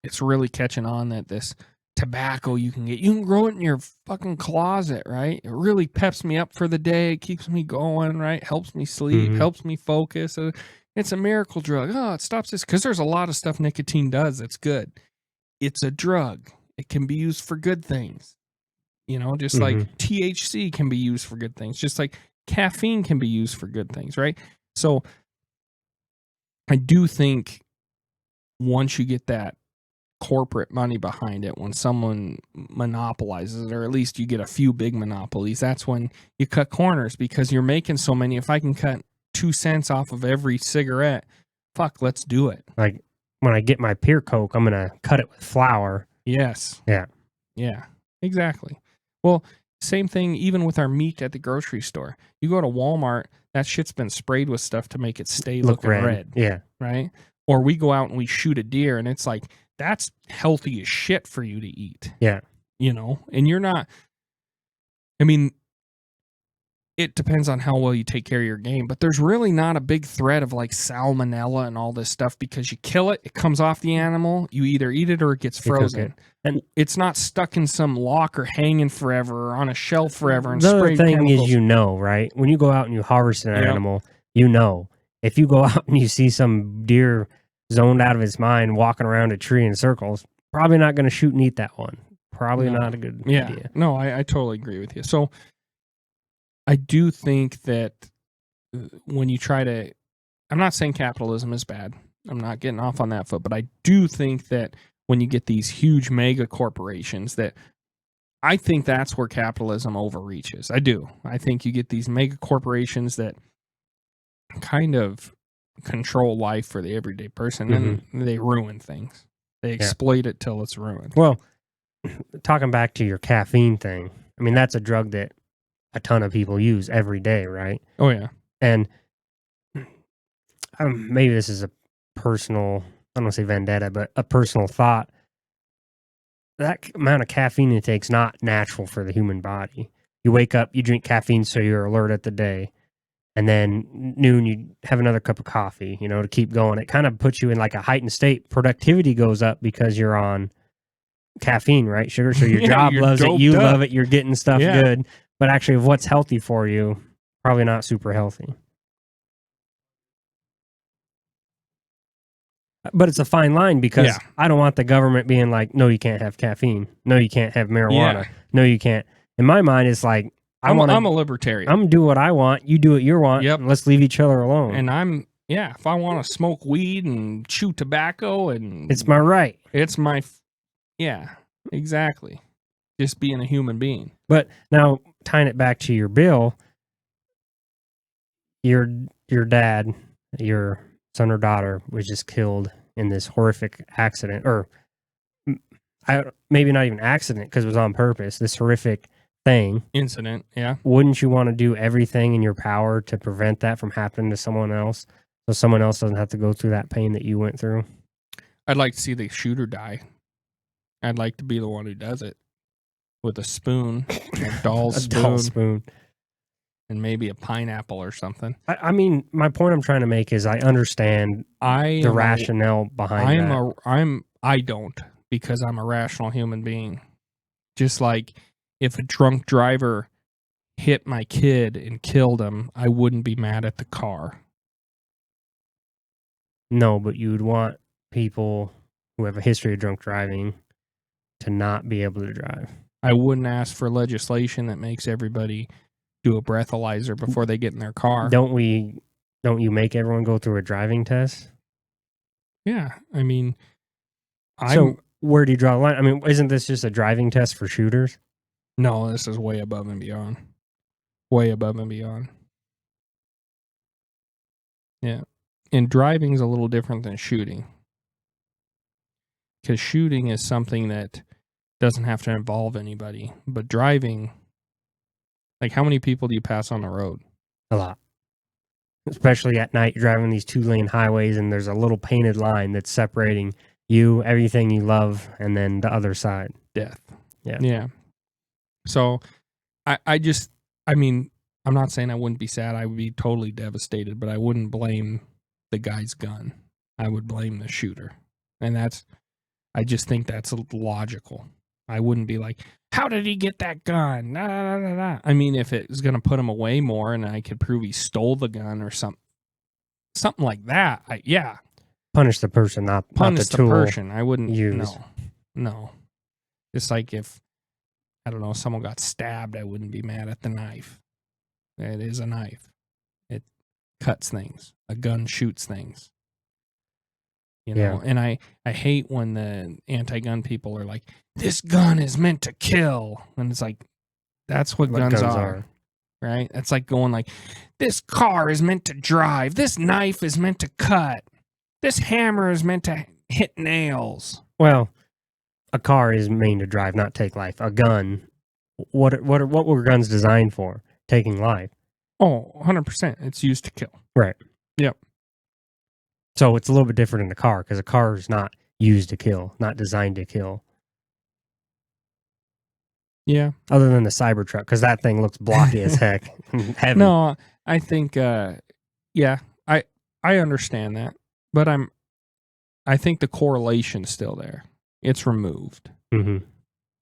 It's really catching on that this... tobacco you can grow it in your fucking closet, right? It really peps me up for the day, it keeps me going, right? Helps me sleep, mm-hmm. helps me focus. It's a miracle drug. It stops this, because there's a lot of stuff nicotine does that's good. It's a drug. It can be used for good things, just mm-hmm. like THC can be used for good things, just like caffeine can be used for good things, right? So I do think once you get that corporate money behind it, when someone monopolizes it, or at least you get a few big monopolies, that's when you cut corners, because you're making so many. If I can cut 2 cents off of every cigarette, let's do it. Like when I get my Pure Coke, I'm gonna cut it with flour. Yes. Yeah, exactly. Well, same thing even with our meat at the grocery store. You go to Walmart, that shit's been sprayed with stuff to make it stay looking red. Yeah. Right? Or we go out and we shoot a deer, and it's like, that's healthy as shit for you to eat. Yeah. And you're not, it depends on how well you take care of your game, but there's really not a big threat of like salmonella and all this stuff, because you kill it, it comes off the animal, you either eat it or it gets frozen. And it's not stuck in some locker hanging forever or on a shelf forever. And the other thing chemicals. Is, right? When you go out and you harvest an animal, if you go out and you see some deer zoned out of his mind walking around a tree in circles, probably not going to shoot and eat that one. Probably not a good idea. No, I totally agree with you. So I do think that when you try to, I'm not saying capitalism is bad. I'm not getting off on that foot, but I do think that when you get these huge mega corporations, that I think that's where capitalism overreaches. I do. I think you get these mega corporations that kind of control life for the everyday person, mm-hmm. and they ruin things. They exploit it till it's ruined. Well, talking back to your caffeine thing, that's a drug that a ton of people use every day, right? Oh yeah. And maybe this is a personal, I don't want to say vendetta, but a personal thought. That amount of caffeine intake's not natural for the human body. You wake up, you drink caffeine so you're alert at the day. And then noon, you have another cup of coffee, to keep going. It kind of puts you in like a heightened state. Productivity goes up because you're on caffeine, right? Sugar. So your Yeah, job you're loves it. doped You up. love it. You're getting stuff Yeah. good. But actually, of what's healthy for you, probably not super healthy. But it's a fine line because Yeah. I don't want the government being like, no, you can't have caffeine. No, you can't have marijuana. Yeah. No, you can't. In my mind, it's like, I'm a I'm libertarian. going to do what I want. You do what you want. Yep. And let's leave each other alone. And if I want to smoke weed and chew tobacco and It's my right. it's my, yeah, exactly. Just being a human being. But now tying it back to your bill, your dad, your son or daughter was just killed in this horrific accident, or maybe not even accident because it was on purpose. This horrific thing. Incident, yeah. Wouldn't you want to do everything in your power to prevent that from happening to someone else, so someone else doesn't have to go through that pain that you went through? I'd like to see the shooter die. I'd like to be the one who does it with a spoon, a doll spoon, and maybe a pineapple or something. I mean, my point I'm trying to make is I understand the rationale behind that. I don't, because I'm a rational human being. Just like if a drunk driver hit my kid and killed him, I wouldn't be mad at the car. No, but you would want people who have a history of drunk driving to not be able to drive. I wouldn't ask for legislation that makes everybody do a breathalyzer before they get in their car. Don't you make everyone go through a driving test? Yeah, I mean, so where do you draw the line? I mean, isn't this just a driving test for shooters? No, this is way above and beyond. Way above and beyond. Yeah. And driving's a little different than shooting. Because shooting is something that doesn't have to involve anybody. But driving, like how many people do you pass on the road? A lot. Especially at night, you're driving these 2-lane highways and there's a little painted line that's separating you, everything you love, and then the other side. Death. Yeah. Yeah. So I mean, I'm not saying I wouldn't be sad. I would be totally devastated, but I wouldn't blame the guy's gun. I would blame the shooter. And I just think that's logical. I wouldn't be like, how did he get that gun? Nah, nah, nah, nah. I mean, if it was going to put him away more and I could prove he stole the gun or something like that, yeah. Punish the person, not Punish the tool. person. I wouldn't use. No. Just like if, I don't know, someone got stabbed, I wouldn't be mad at the knife. It is a knife. It cuts things. A gun shoots things. You know, and I hate when the anti-gun people are like, this gun is meant to kill. And it's like, that's what guns are. Right? It's like going like, this car is meant to drive. This knife is meant to cut. This hammer is meant to hit nails. Well, a car is made to drive, not take life. A gun, what were guns designed for? Taking life. Oh, 100%. It's used to kill. Right. Yep. So it's a little bit different in a car because a car is not used to kill, not designed to kill. Yeah. Other than the Cybertruck, because that thing looks blocky as heck. Heavy. No, I think, yeah, I understand that, but I think the correlation's still there. It's removed. Mm-hmm.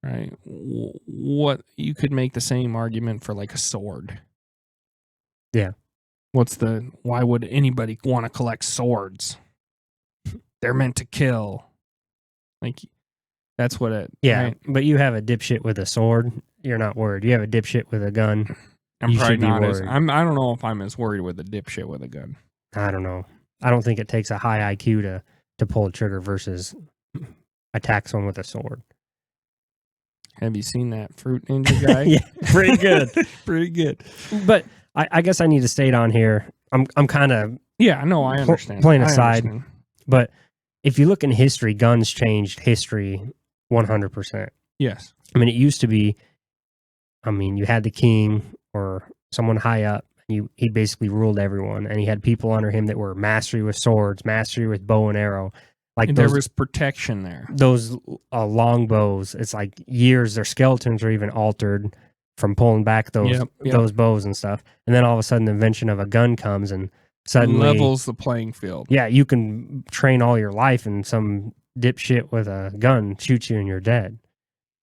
Right? What you could make the same argument for like a sword. Yeah. Why would anybody want to collect swords? They're meant to kill. Like, that's what it. Yeah, right? But you have a dipshit with a sword, you're not worried. You have a dipshit with a gun, I'm you probably should be not worried. I don't know if I'm as worried with a dipshit with a gun. I don't know. I don't think it takes a high IQ to pull a trigger versus attack someone with a sword. Have you seen that Fruit Ninja guy? Yeah, pretty good. Pretty good. But I guess I need to state on here, I'm kind of Yeah, no, I understand. Playing aside. I understand. But if you look in history, guns changed history 100%. Yes. I mean, it used to be, you had the king or someone high up. He basically ruled everyone, and he had people under him that were mastery with swords, mastery with bow and arrow. Like there was protection there. Those long bows, it's like years. Their skeletons are even altered from pulling back those bows and stuff. And then all of a sudden, the invention of a gun comes and suddenly levels the playing field. Yeah, you can train all your life in some dipshit with a gun shoots you and you're dead.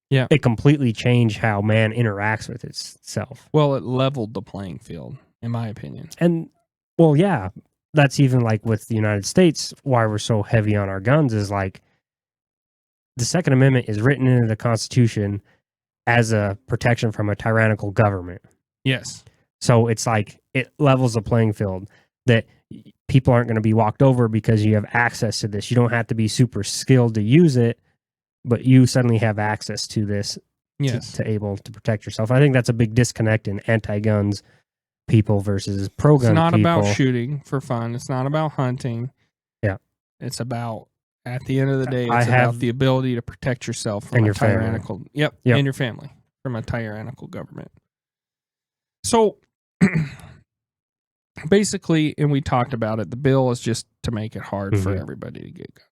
Yeah. It completely changed how man interacts with itself. Well, it leveled the playing field, in my opinion. And, well, yeah, that's even like with the United States, why we're so heavy on our guns is like the Second Amendment is written into the Constitution as a protection from a tyrannical government. Yes. So it's like it levels the playing field that people aren't going to be walked over because you have access to this. You don't have to be super skilled to use it, but you suddenly have access to this to able to protect yourself. I think that's a big disconnect in anti-guns people versus pro-gun people. It's not about shooting for fun. It's not about hunting. Yeah. It's about, at the end of the day, it's about the ability to protect yourself from a tyrannical... Family. Yep, and your family from a tyrannical government. So, basically, and we talked about it, the bill is just to make it hard for everybody to get guns.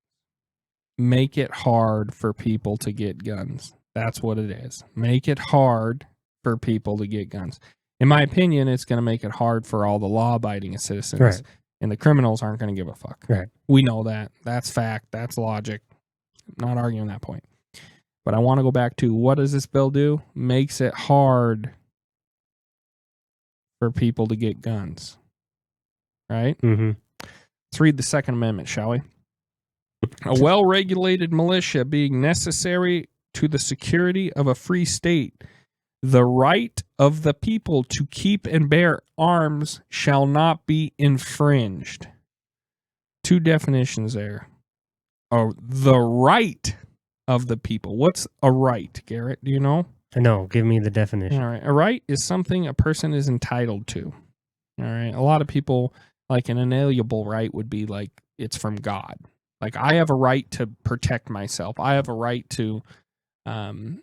Make it hard for people to get guns. That's what it is. Make it hard for people to get guns. In my opinion, it's going to make it hard for all the law-abiding citizens. Right. And the criminals aren't going to give a fuck. Right. We know that. That's fact. That's logic. I'm not arguing that point. But I want to go back to, what does this bill do? Makes it hard for people to get guns. Right? Mm-hmm. Let's read the Second Amendment, shall we? A well-regulated militia being necessary to the security of a free state, the right of the people to keep and bear arms shall not be infringed. Two definitions there. Oh, the right of the people. What's a right, Garrett? Do you know? No, give me the definition. All right. A right is something a person is entitled to. All right. A lot of people, like an inalienable right would be like, it's from God. Like, I have a right to protect myself. I have a right to, the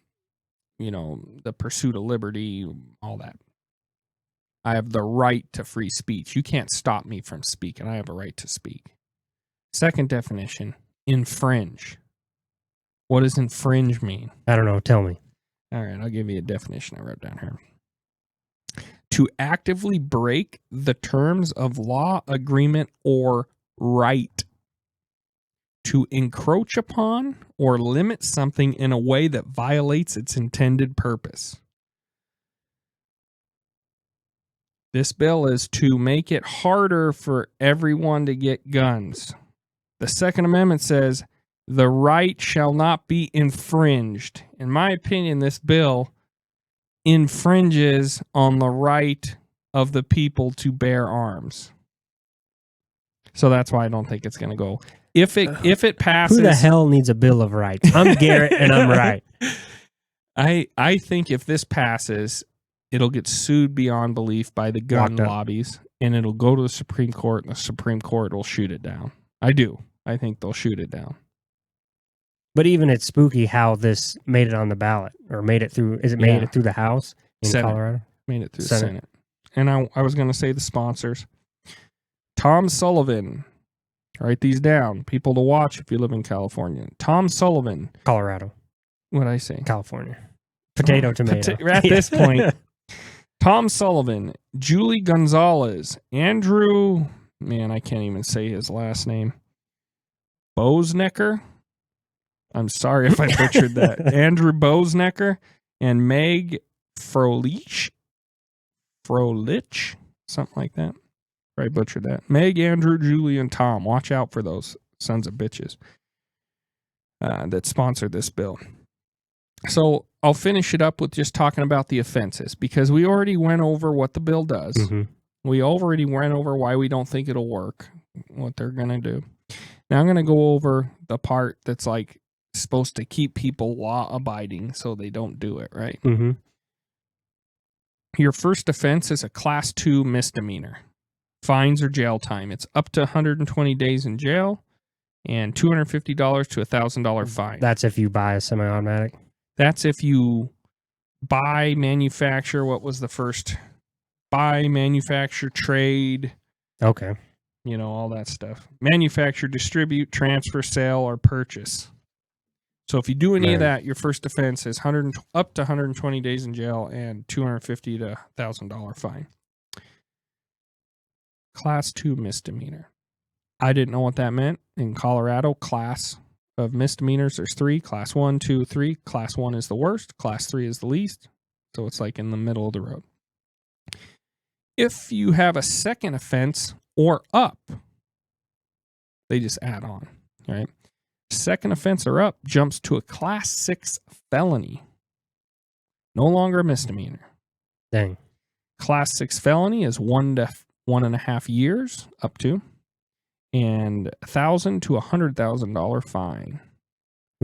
pursuit of liberty, all that. I have the right to free speech. You can't stop me from speaking. I have a right to speak. Second definition, infringe. What does infringe mean? I don't know. Tell me. All right, I'll give you a definition I wrote down here. To actively break the terms of law, agreement, or right. To encroach upon or limit something in a way that violates its intended purpose. This bill is to make it harder for everyone to get guns. The Second Amendment says the right shall not be infringed. In my opinion, this bill infringes on the right of the people to bear arms. So that's why I don't think it's going to go. If it passes, who the hell needs a Bill of Rights? I'm Garrett, and I'm right. I think if this passes, it'll get sued beyond belief by the gun lobbies, and it'll go to the Supreme Court, and the Supreme Court will shoot it down. I do. I think they'll shoot it down. But even it's spooky how this made it on the ballot, or made it through. Is it made it through the House in Senate. Colorado? Made it through the Senate. And I was going to say the sponsors. Tom Sullivan. Write these down. People to watch if you live in California. Tom Sullivan. Colorado. What'd I say? California. Potato, tomato. At this point. Tom Sullivan, Julie Gonzalez, Andrew, man, I can't even say his last name. Bosnecker. I'm sorry if I butchered that. Andrew Bosnecker and Meg Frolich, something like that. I butchered that. Meg, Andrew, Julie, and Tom. Watch out for those sons of bitches that sponsored this bill. So I'll finish it up with just talking about the offenses, because we already went over what the bill does. Mm-hmm. We already went over why we don't think it'll work, what they're going to do. Now I'm going to go over the part that's like supposed to keep people law abiding so they don't do it, right? Mm-hmm. Your first offense is a class 2 misdemeanor. Fines or jail time. It's up to 120 days in jail and $250 to $1,000 fine. That's if you buy a semi-automatic? That's if you buy, manufacture, what was the first? Buy, manufacture, trade. Okay. You know, all that stuff. Manufacture, distribute, transfer, sale, or purchase. So if you do any of that, your first offense is up to 120 days in jail and $250 to $1,000 fine. Class 2 misdemeanor. I didn't know what that meant. In Colorado, class of misdemeanors. There's 3, class 1, 2, 3. Class 1 is the worst. Class 3 is the least. So it's like in the middle of the road. If you have a second offense or up, they just add on, right? Second offense or up jumps to a class 6 felony. No longer a misdemeanor. Dang. Class 6 felony is 1 to 1.5 years up to, and $1,000 to $100,000 fine.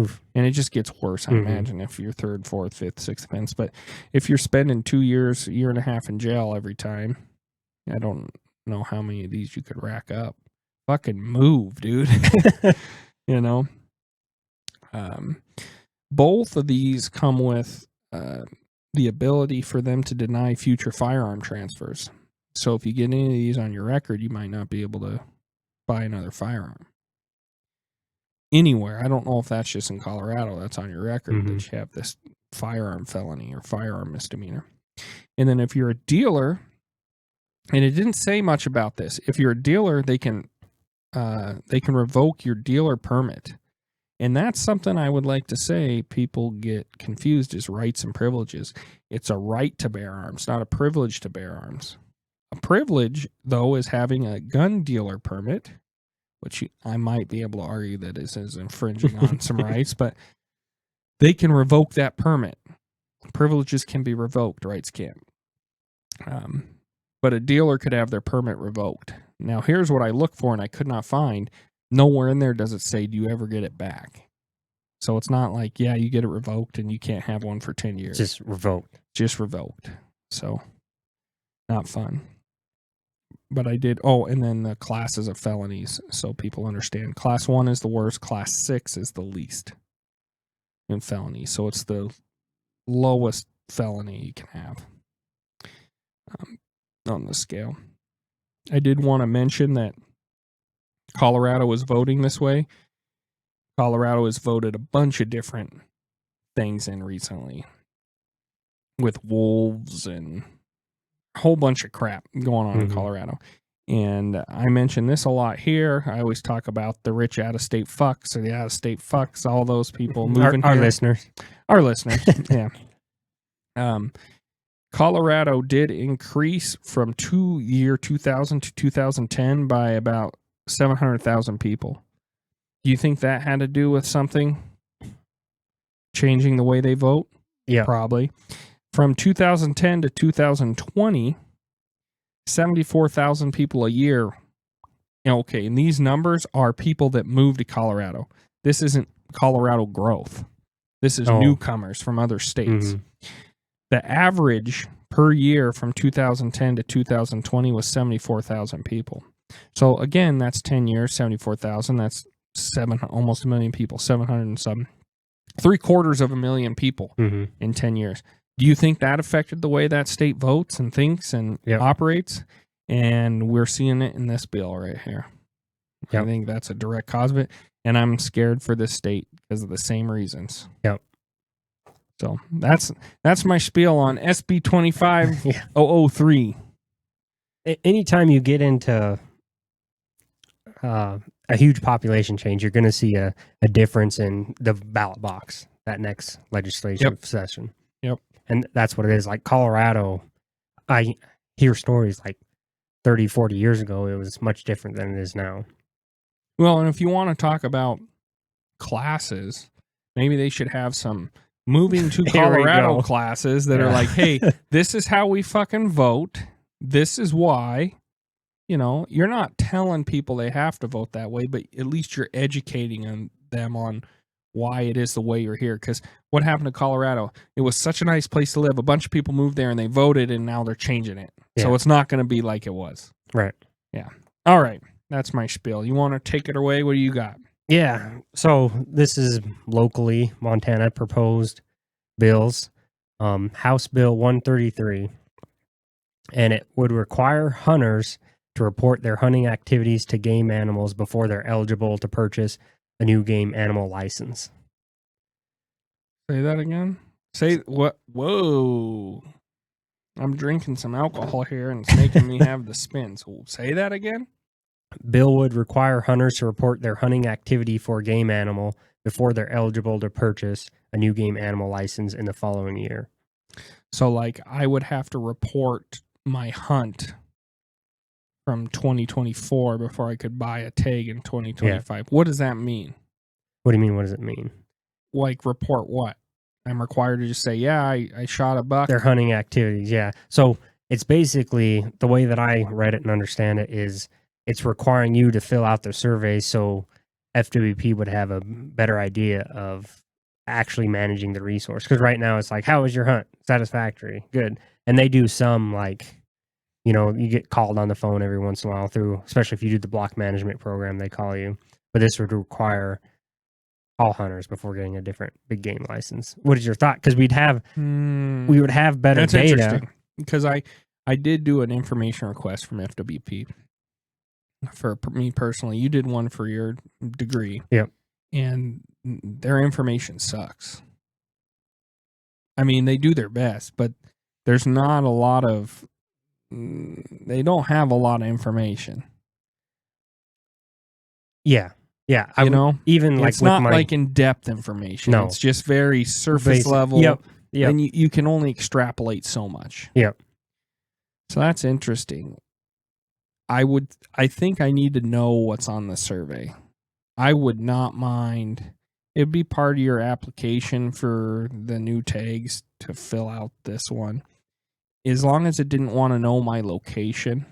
Oof. And it just gets worse, I imagine, if you're 3rd, 4th, 5th, 6th offense. But if you're spending 2 years, 1.5 years in jail every time, I don't know how many of these you could rack up. Fucking move, dude. You know? Both of these come with the ability for them to deny future firearm transfers. So if you get any of these on your record, you might not be able to buy another firearm. Anywhere. I don't know if that's just in Colorado that's on your record that you have this firearm felony or firearm misdemeanor. And then if you're a dealer, and it didn't say much about this, if you're a dealer, they can revoke your dealer permit. And that's something I would like to say people get confused is rights and privileges. It's a right to bear arms, not a privilege to bear arms. A privilege, though, is having a gun dealer permit, which I might be able to argue that is infringing on some rights, but they can revoke that permit. Privileges can be revoked, rights can't. But a dealer could have their permit revoked. Now, here's what I look for, and I could not find. Nowhere in there does it say, do you ever get it back? So it's not like, yeah, you get it revoked and you can't have one for 10 years. Just revoked. Just revoked. So, not fun. But I did, and then the classes of felonies, so people understand. Class 1 is the worst. Class 6 is the least in felonies. So it's the lowest felony you can have on the scale. I did want to mention that Colorado is voting this way. Colorado has voted a bunch of different things in recently with wolves and a whole bunch of crap going on in Colorado. And I mention this a lot here. I always talk about the rich out-of-state fucks or the out-of-state fucks, all those people moving our here. listeners. Our listeners, yeah. Colorado did increase from 2000 to 2010 by about 700,000 people. Do you think that had to do with something? Changing the way they vote? Yeah. Probably. From 2010 to 2020, 74,000 people a year. Okay, and these numbers are people that moved to Colorado. This isn't Colorado growth. This is newcomers from other states. The average per year from 2010 to 2020 was 74,000 people. So again, that's 10 years, 74,000. That's almost 1 million people, 700 and some, 750,000 people in 10 years. Do you think that affected the way that state votes and thinks and operates? And we're seeing it in this bill right here. I think that's a direct cause of it. And I'm scared for this state because of the same reasons. So that's my spiel on SB 25003. Anytime you get into a huge population change, you're going to see a difference in the ballot box that next legislative session. And that's what it is. Like Colorado, I hear stories like 30, 40 years ago, it was much different than it is now. Well, and if you want to talk about classes, maybe they should have some moving to Colorado classes that are like, hey, this is how we fucking vote. This is why. You know, you're not telling people they have to vote that way, but at least you're educating them on why it is the way you're here. Because what happened to Colorado? It was such a nice place to live. A bunch of people moved there and they voted, and now they're changing it. So it's not going to be like it was. Right. Yeah. All right. That's my spiel. You want to take it away? What do you got? Yeah. So this is locally Montana proposed bills. House Bill 133. And it would require hunters to report their hunting activities to game animals before they're eligible to purchase a new game animal license. Say that again? Say what? Whoa. I'm drinking some alcohol here and it's making me have the spins. Say that again? Bill would require hunters to report their hunting activity for a game animal before they're eligible to purchase a new game animal license in the following year. So, like, I would have to report my hunt from 2024 before I could buy a tag in 2025. Yeah. What does that mean? What do you mean? What does it mean? Like, report what? I'm required to just say, yeah, I shot a buck. Their hunting activities, yeah. So it's basically, the way that I read it and understand it is, it's requiring you to fill out the survey so FWP would have a better idea of actually managing the resource. Because right now it's like, how was your hunt? Satisfactory. Good. And they do some, like, you know, you get called on the phone every once in a while through, especially if you do the block management program, they call you. But this would require all hunters before getting a different big game license. What is your thought? Because we would have better that's data. Interesting. Because I did do an information request from FWP for me personally. You did one for your degree. Yep. And their information sucks. I mean, they do their best, but there's not a lot of, they don't have a lot of information. Yeah. Yeah. You know, even like it's not like in-depth information. No. It's just very surface level. Yep. And you can only extrapolate so much. Yep. So that's interesting. I think I need to know what's on the survey. I would not mind. It'd be part of your application for the new tags to fill out this one. As long as it didn't want to know my location,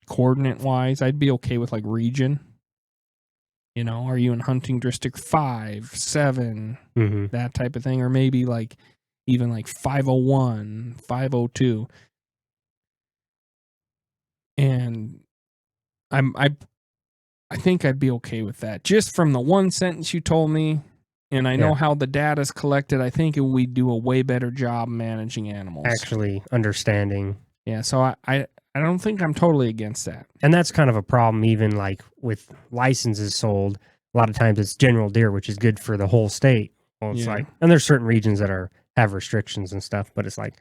coordinate-wise, I'd be okay with, like, region. You know, are you in hunting district 5, 7, that type of thing? Or maybe, like, even, like, 501, 502. And I think I'd be okay with that. Just from the one sentence you told me, and I know how the data's collected, I think we do a way better job managing animals. Actually understanding. Yeah, so I don't think I'm totally against that. And that's kind of a problem even like with licenses sold. A lot of times it's general deer, which is good for the whole state. Well, it's like, and there's certain regions that have restrictions and stuff, but it's like,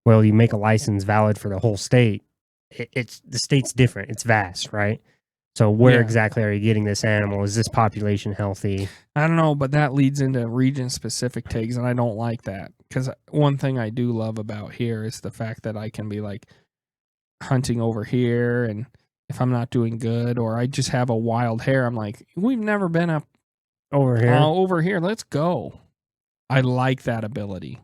well, you make a license valid for the whole state. It's the state's different. It's vast, right? So where exactly are you getting this animal? Is this population healthy? I don't know, but that leads into region-specific tags, and I don't like that. Because one thing I do love about here is the fact that I can be, like, hunting over here, and if I'm not doing good, or I just have a wild hare, I'm like, we've never been up over here. Over here, let's go. I like that ability.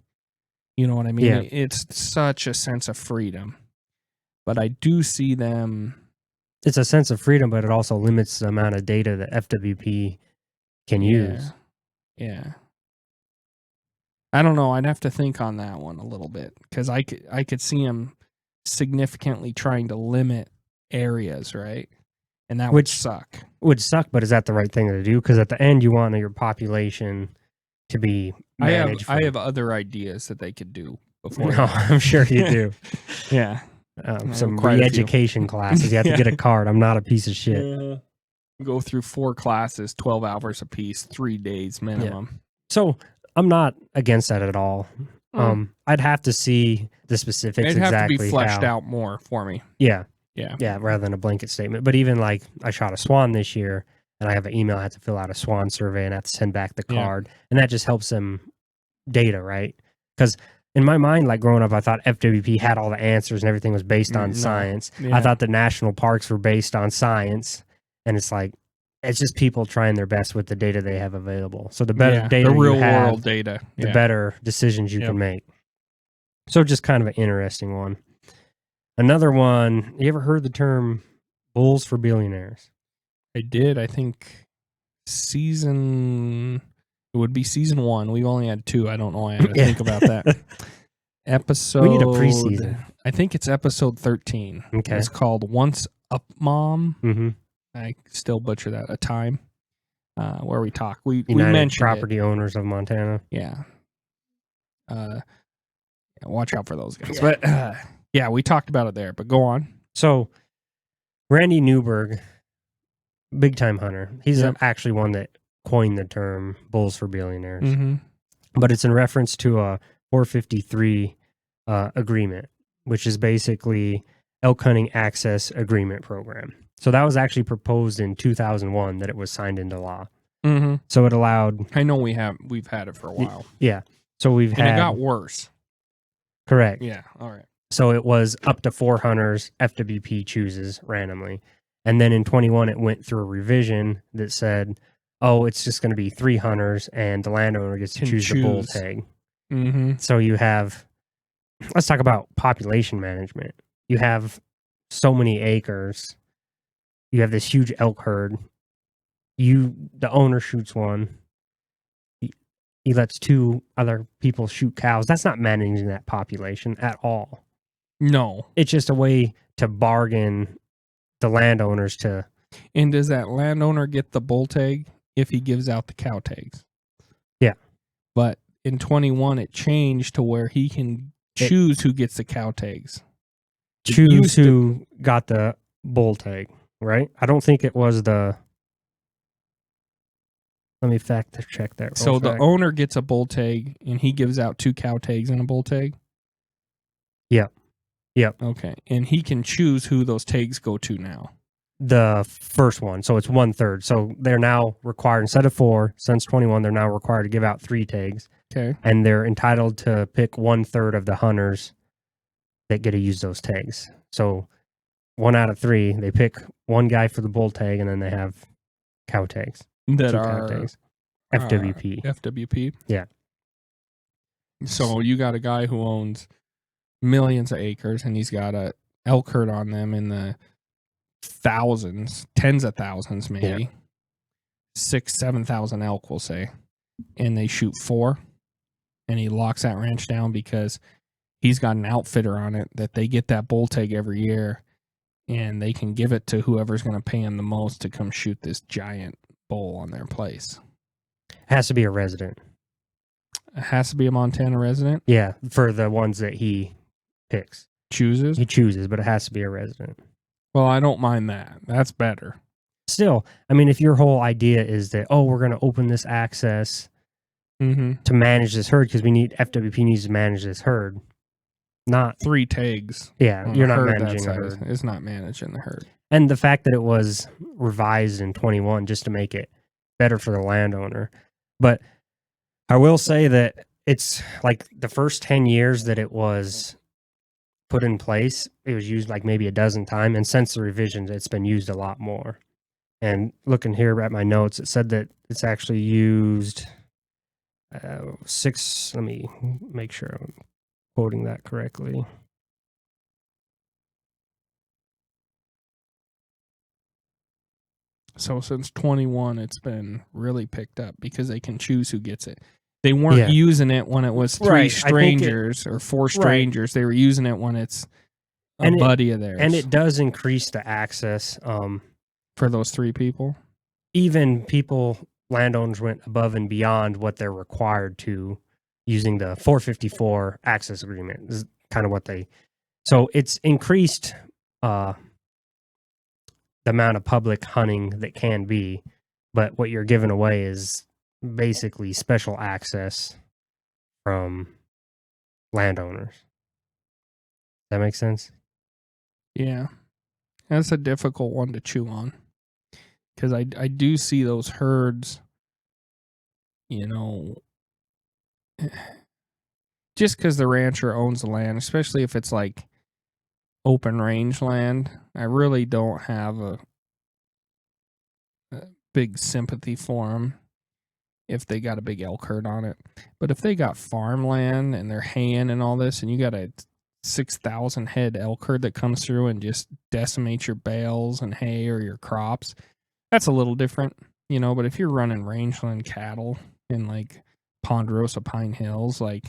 You know what I mean? Yeah. It's such a sense of freedom. But I do see them... It's a sense of freedom, but it also limits the amount of data that FWP can use. Yeah. I don't know. I'd have to think on that one a little bit, because I could see them significantly trying to limit areas, right? And that would suck. Would suck, but is that the right thing to do? Because at the end, you want your population to be managed. I have other ideas that they could do before. No, I'm sure you do. Yeah. Some re-education classes. You have to get a card. I'm not a piece of shit. Yeah. Go through 4 classes, 12 hours a piece, 3 days minimum. Yeah. So I'm not against that at all. I'd have to see the specifics. It'd have to be fleshed out more for me. Yeah, rather than a blanket statement. But even like I shot a swan this year, and I have an email. I have to fill out a swan survey, and I have to send back the card, and that just helps them data, right? Because in my mind, like growing up, I thought FWP had all the answers and everything was based on science. Yeah. I thought the national parks were based on science, and it's like, it's just people trying their best with the data they have available. So the better data, the real world data, the better decisions you can make. So just kind of an interesting one. Another one, you ever heard the term bulls for billionaires? I did. I think it would be season 1. We've only had 2. I don't know why I had to think about that. Episode. We need a preseason. I think it's episode 13. Okay. It's called Once Up Mom. Mm-hmm. I still butcher that. A time where we talk. We mentioned property owners of Montana. Yeah. Watch out for those guys. Yeah. But we talked about it there. But go on. So Randy Newberg, big time hunter. He's actually one that coined the term bulls for billionaires. Mm-hmm. But it's in reference to a 453 agreement, which is basically elk hunting access agreement program. So that was actually proposed in 2001 that it was signed into law. Mm-hmm. So it allowed. I know we've had it for a while. Yeah. So we've and had. it got worse. Correct. Yeah. All right. So it was up to 4 hunters FWP chooses randomly. And then in 21, it went through a revision that said, oh, it's just going to be 3 hunters and the landowner gets to choose the bull tag. Mm-hmm. So you have, let's talk about population management. You have so many acres. You have this huge elk herd. The owner shoots one. He lets 2 other people shoot cows. That's not managing that population at all. No. It's just a way to bargain the landowners to. And does that landowner get the bull tag if he gives out the cow tags? Yeah. But in 21, it changed to where he can choose who gets the cow tags. Choose who got the bull tag, right? I don't think it was the. Let me fact check that. So the owner gets a bull tag and he gives out 2 cow tags and a bull tag? Yep. Okay. And he can choose who those tags go to now. The first one. So it's 1/3. So they're now required, instead of 4, since 21, they're now required to give out 3 tags. Okay. And they're entitled to pick 1/3 of the hunters that get to use those tags. So 1 out of 3, they pick one guy for the bull tag, and then they have cow tags. That 2 are cow tags. FWP. FWP. Yeah. So you got a guy who owns millions of acres and he's got a elk herd on them in the thousands, tens of thousands, maybe. Yeah. 6,000-7,000 elk, we'll say. And they shoot 4. And he locks that ranch down because he's got an outfitter on it that they get that bull tag every year. And they can give it to whoever's going to pay him the most to come shoot this giant bull on their place. Has to be a resident. It has to be a Montana resident? Yeah, for the ones that he picks. Chooses? He chooses, but it has to be a resident. Well, I don't mind that. That's better. Still, I mean, if your whole idea is that, oh, we're going to open this access to manage this herd because FWP needs to manage this herd, not 3 tags. Yeah, you're not managing a herd. It's not managing the herd. And the fact that it was revised in 21 just to make it better for the landowner. But I will say that it's like the first 10 years that it was put in place, it was used like maybe a dozen times. And since the revisions, it's been used a lot more. And looking here at my notes, it said that it's actually used 6. Let me make sure I'm quoting that correctly. So since 21, it's been really picked up because they can choose who gets it. They weren't using it when it was 3 strangers or 4 strangers. Right. They were using it when it's a buddy of theirs. And it does increase the access. For those 3 people? Even landowners went above and beyond what they're required to using the 454 access agreement. This is kind of what so it's increased the amount of public hunting that can be, but what you're giving away is basically special access from landowners. Does that make sense? Yeah. That's a difficult one to chew on. Because I do see those herds, just because the rancher owns the land, especially if it's like open range land, I really don't have a big sympathy for them if they got a big elk herd on it. But if they got farmland and they're haying and all this, and you got a 6,000 head elk herd that comes through and just decimates your bales and hay or your crops, that's a little different, but if you're running rangeland cattle in like Ponderosa Pine Hills, like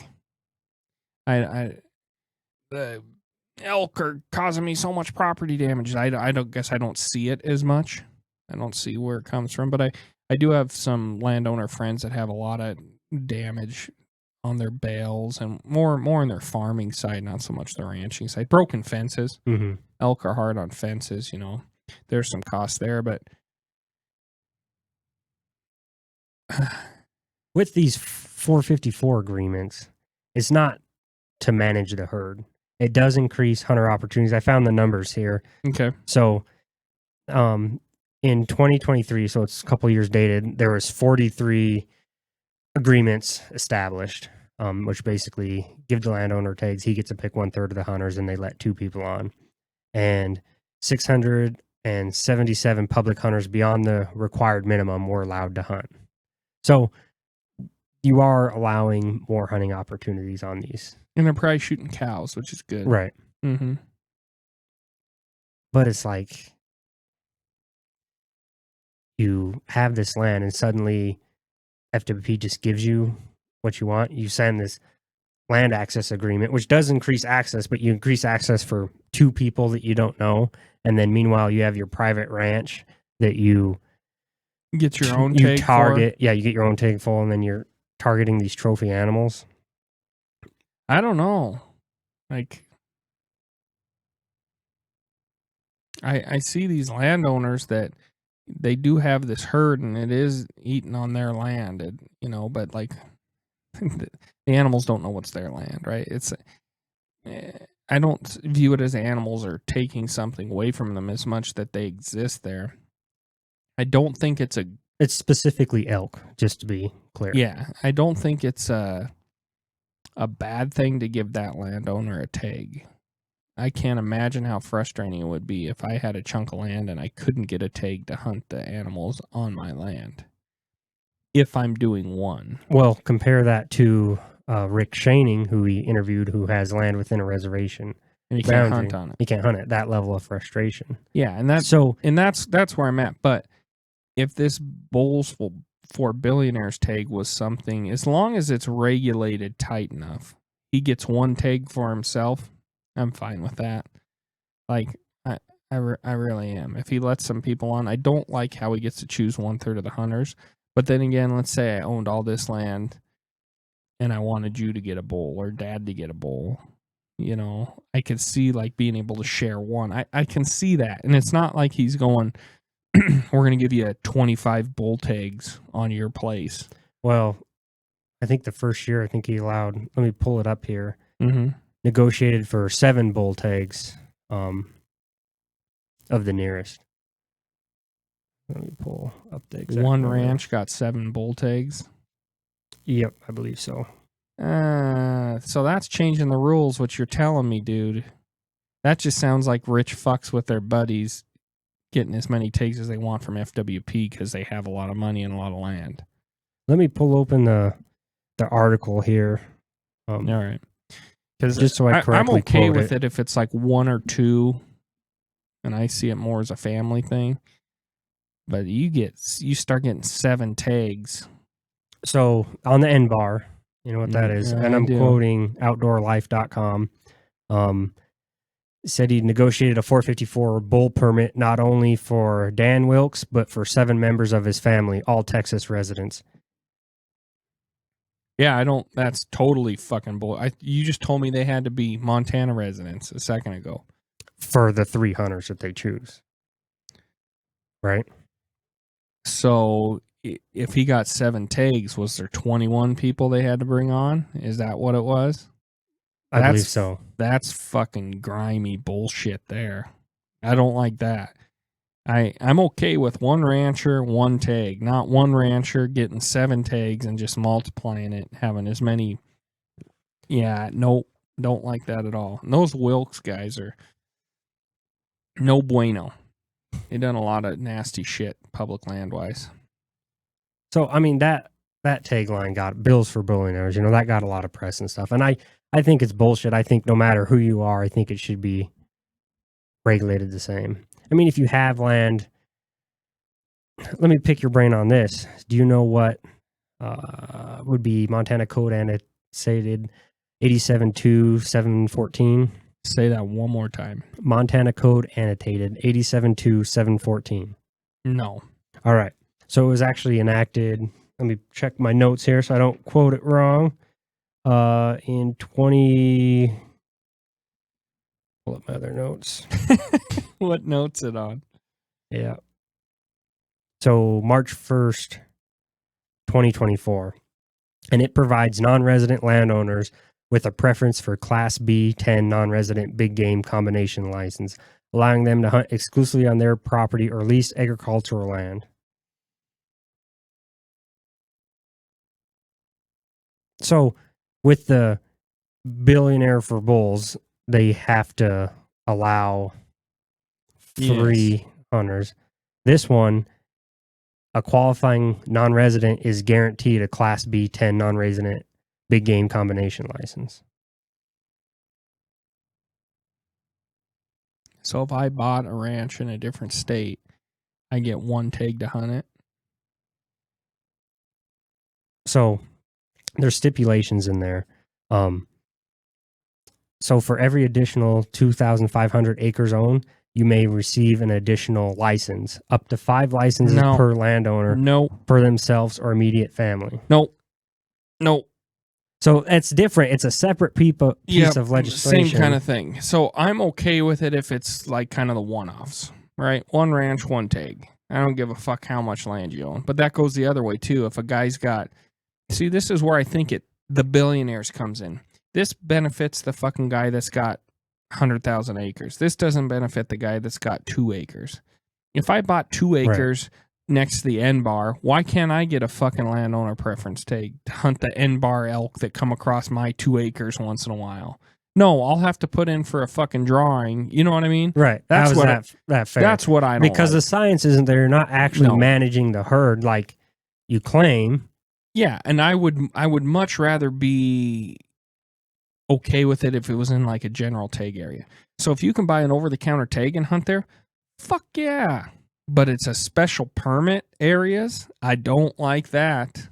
the elk are causing me so much property damage. I don't see it as much. I don't see where it comes from, but I do have some landowner friends that have a lot of damage on their bales and more on their farming side, not so much the ranching side. Broken fences. Mm-hmm. Elk are hard on fences, there's some cost there, but with these 454 agreements, it's not to manage the herd. It does increase hunter opportunities. I found the numbers here. Okay. So in 2023, so it's a couple years dated, there was 43 agreements established, which basically give the landowner tags. He gets to pick 1/3 of the hunters, and they let 2 people on. And 677 public hunters beyond the required minimum were allowed to hunt. So you are allowing more hunting opportunities on these. And they're probably shooting cows, which is good. Right. Mm-hmm. But it's like you have this land and suddenly FWP just gives you what you want. You sign this land access agreement, which does increase access, but you increase access for 2 people that you don't know. And then meanwhile, you have your private ranch that you get your own tag target. Yeah, you get your own tag full, and then you're targeting these trophy animals. I don't know. Like, I see these landowners that they do have this herd and it is eating on their land, and, you know, but like the animals don't know what's their land, right? It's I don't view it as animals are taking something away from them as much that they exist there. I don't think it's specifically elk, just to be clear. Yeah, I don't think it's a bad thing to give that landowner a tag. I can't imagine how frustrating it would be if I had a chunk of land and I couldn't get a tag to hunt the animals on my land. If I'm doing one. Well, compare that to Rick Shaning, who we interviewed, who has land within a reservation. And he can't hunt on it. He can't hunt it. That level of frustration. Yeah, and that's where I'm at. But if this Bulls for Billionaires tag was something, as long as it's regulated tight enough, he gets one tag for himself, I'm fine with that. Like, I really am. If he lets some people on, I don't like how he gets to choose 1/3 of the hunters. But then again, let's say I owned all this land and I wanted you to get a bull or Dad to get a bull. You know, I could see like being able to share one. I can see that. And it's not like he's going, we're going to give you 25 bull tags on your place. Well, I think the first year, he allowed, let me pull it up here, mm-hmm. negotiated for 7 bull tags of the nearest. Let me pull up the exact one number. ranch got 7 bull tags. Yep, I believe so. So that's changing the rules, what you're telling me, dude. That just sounds like rich fucks with their buddies getting as many tags as they want from FWP because they have a lot of money and a lot of land. Let me pull open the article here. All right. Because just so I'm okay with it if it's like 1 or 2, and I see it more as a family thing. But you start getting 7 tags. So on the end bar, you know what that is, and I'm quoting outdoorlife.com. Said he negotiated a 454 bull permit not only for Dan Wilkes, but for 7 members of his family, all Texas residents. Yeah, that's totally fucking bull. You just told me they had to be Montana residents a second ago. For the 3 hunters that they choose. Right? So if he got 7 tags, was there 21 people they had to bring on? Is that what it was? I believe so. That's fucking grimy bullshit there. I don't like that. I'm okay with 1 rancher, 1 tag, not 1 rancher getting 7 tags and just multiplying it, having as many. Yeah, nope, don't like that at all. And those Wilkes guys are no bueno. They done a lot of nasty shit public land wise. So I mean that tagline got bills for billionaires. You know, that got a lot of press and stuff. And I think it's bullshit. I think no matter who you are, I think it should be regulated the same. I mean, if you have land, let me pick your brain on this. Do you know what would be Montana Code annotated 87.2.714? Say that one more time. Montana Code annotated 87.2.714. No. All right. So it was actually enacted. Let me check my notes here so I don't quote it wrong. In 20. Pull up my other notes. What note's it on? Yeah. So March 1st, 2024. And it provides non-resident landowners with a preference for Class B 10 non-resident big game combination license, allowing them to hunt exclusively on their property or leased agricultural land. So with the billionaire for bulls, they have to allow 3 hunters. This one, a qualifying non-resident is guaranteed a Class B 10 non-resident big game combination license. So if I bought a ranch in a different state, I get 1 tag to hunt it. So there's stipulations in there. So for every additional 2,500 acres owned, you may receive an additional license, up to 5 licenses per landowner for themselves or immediate family. No. So it's different. It's a separate piece of legislation. Same kind of thing. So I'm okay with it if it's like kind of the one-offs, right? 1 ranch, 1 tag. I don't give a fuck how much land you own. But that goes the other way too. If a guy's got, see, this is where I think the billionaires comes in. This benefits the fucking guy that's got 100,000 acres. This doesn't benefit the guy that's got 2 acres. If I bought 2 acres next to the N bar, why can't I get a fucking landowner preference tag to hunt the N bar elk that come across my 2 acres once in a while? No, I'll have to put in for a fucking drawing. You know what I mean? Right. That's that fair. That's what I don't because like. the science isn't there. You're not actually managing the herd like you claim. Yeah, and I would much rather be okay with it if it was in like a general tag area. So if you can buy an over-the-counter tag and hunt there, fuck yeah. But it's a special permit areas. I don't like that.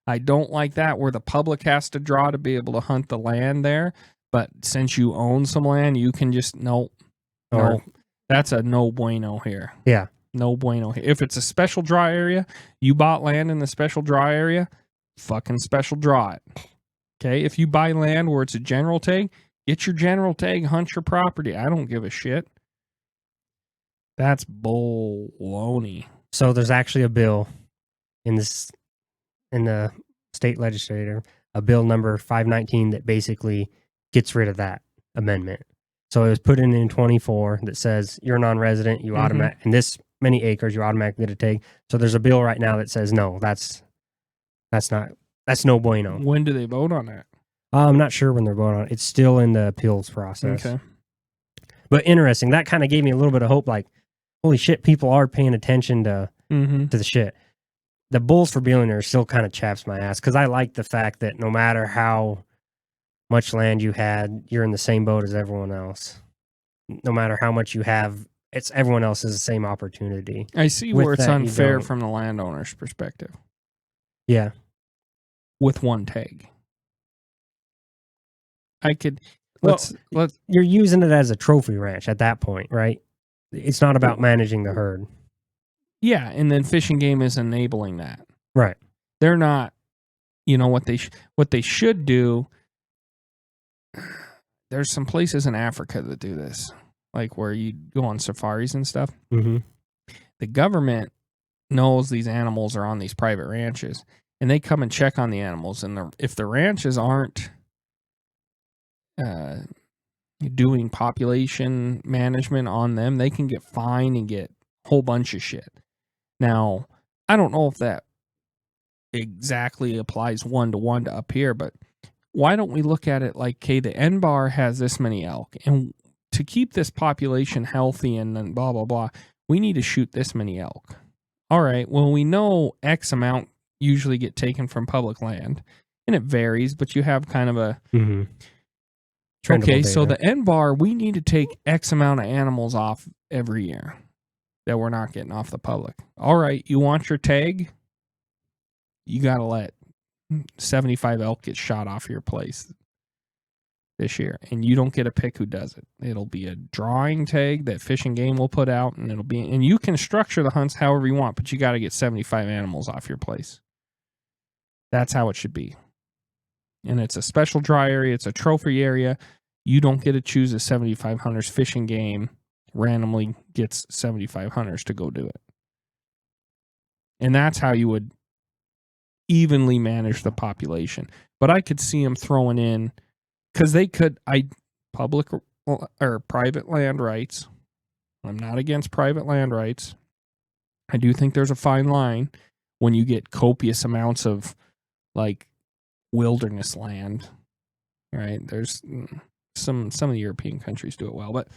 I don't like that where the public has to draw to be able to hunt the land there. But since you own some land, you can just, no. That's a no bueno here. Yeah. No bueno here. If it's a special draw area, you bought land in the special draw area, fucking special draw it. Okay, if you buy land where it's a general tag, get your general tag, hunt your property. I don't give a shit. That's baloney. So there's actually a bill in the state legislature, a bill number 519 that basically gets rid of that amendment. So it was put in 24 that says you're a non-resident, you automatic, and this many acres, you automatically get a tag. So there's a bill right now that says no, that's no bueno. When do they vote on that? I'm not sure when they're voting on it. It's still in the appeals process. Okay. But interesting. That kind of gave me a little bit of hope. Like, holy shit, people are paying attention to the shit. The bulls for billionaires still kind of chaps my ass because I like the fact that no matter how much land you had, you're in the same boat as everyone else. No matter how much you have, everyone else has the same opportunity. I see where it's unfair from the landowner's perspective. Yeah. With 1 tag. I could let's you're using it as a trophy ranch at that point, right? It's not about managing the herd. Yeah, and then Fish and Game is enabling that. Right. They're not, you know, what they should do. There's some places in Africa that do this, like where you go on safaris and stuff. Mm-hmm. The government knows these animals are on these private ranches, and they come and check on the animals. And if the ranches aren't doing population management on them, they can get fined and get a whole bunch of shit. Now, I don't know if that exactly applies 1-to-1 to up here, but why don't we look at it like, okay, the N bar has this many elk, and to keep this population healthy and then blah, blah, blah, we need to shoot this many elk. All right, well, we know X amount usually get taken from public land, and it varies, but you have kind of a... Okay, so the N bar, we need to take X amount of animals off every year that we're not getting off the public. All right, you want your tag? You got to let 75 elk get shot off your place this year, and you don't get to pick who does it. It'll be a drawing tag that Fish and Game will put out, and you can structure the hunts however you want, but you got to get 75 animals off your place. That's how it should be. And it's a special draw area. It's a trophy area. You don't get to choose a 75 hunters. Fish and Game randomly gets 75 hunters to go do it. And that's how you would evenly manage the population. But I could see them throwing in, because they could, public or private land rights, I'm not against private land rights. I do think there's a fine line when you get copious amounts of like wilderness land, right? There's some of the European countries do it well, but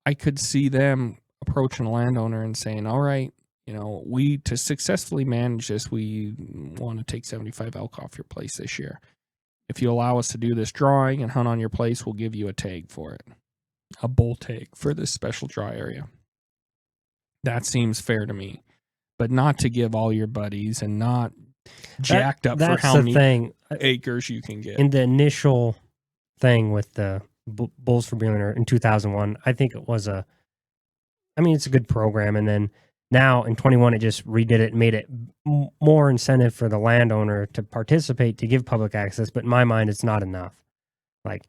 I could see them approaching a landowner and saying, all right, to successfully manage this, we want to take 75 elk off your place this year. If you allow us to do this drawing and hunt on your place, we'll give you a tag for it, a bull tag for this special draw area. That seems fair to me, but not to give all your buddies and not jacked up for how many acres you can get. In the initial thing with the Bulls for Billionaire in 2001, I think it was it's a good program. And then now in 21, it just redid it and made it more incentive for the landowner to participate, to give public access. But in my mind, it's not enough. Like,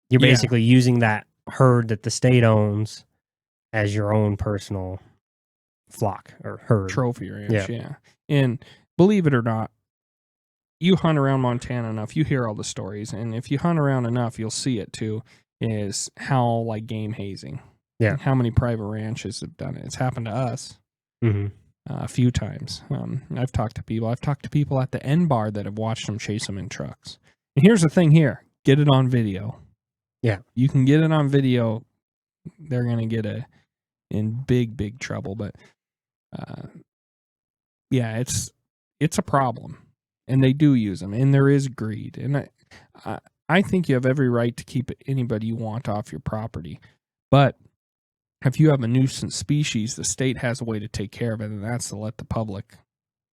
you're basically using that herd that the state owns as your own personal flock or herd. Trophy ranch, yeah. And believe it or not, you hunt around Montana enough, you hear all the stories. And if you hunt around enough, you'll see it too, is how like game hazing. Yeah. How many private ranches have done it. It's happened to us a few times. I've talked to people. I've talked to people at the N bar that have watched them chase them in trucks. And here's the thing here. Get it on video. Yeah. You can get it on video. They're going to get in big, big trouble. But it's a problem. And they do use them. And there is greed. And I think you have every right to keep anybody you want off your property. But if you have a nuisance species, the state has a way to take care of it, and that's to let the public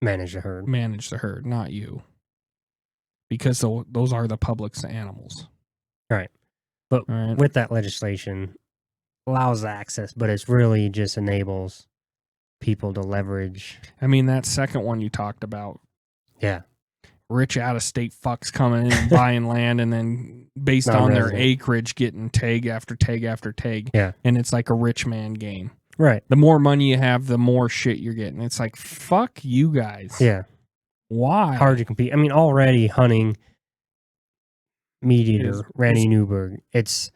manage the herd, not you. Because those are the public's animals. Right. But with that legislation, allows access, but it's really just enables people to leverage. I mean, that second one you talked about. Yeah. Rich out-of-state fucks coming in and buying land and then based on their acreage getting tag after tag after tag. Yeah. And it's like a rich man game. Right. The more money you have, the more shit you're getting. It's like, fuck you guys. Yeah. Why? Hard to compete. I mean, already hunting Meat Eater, Randy Newberg, it's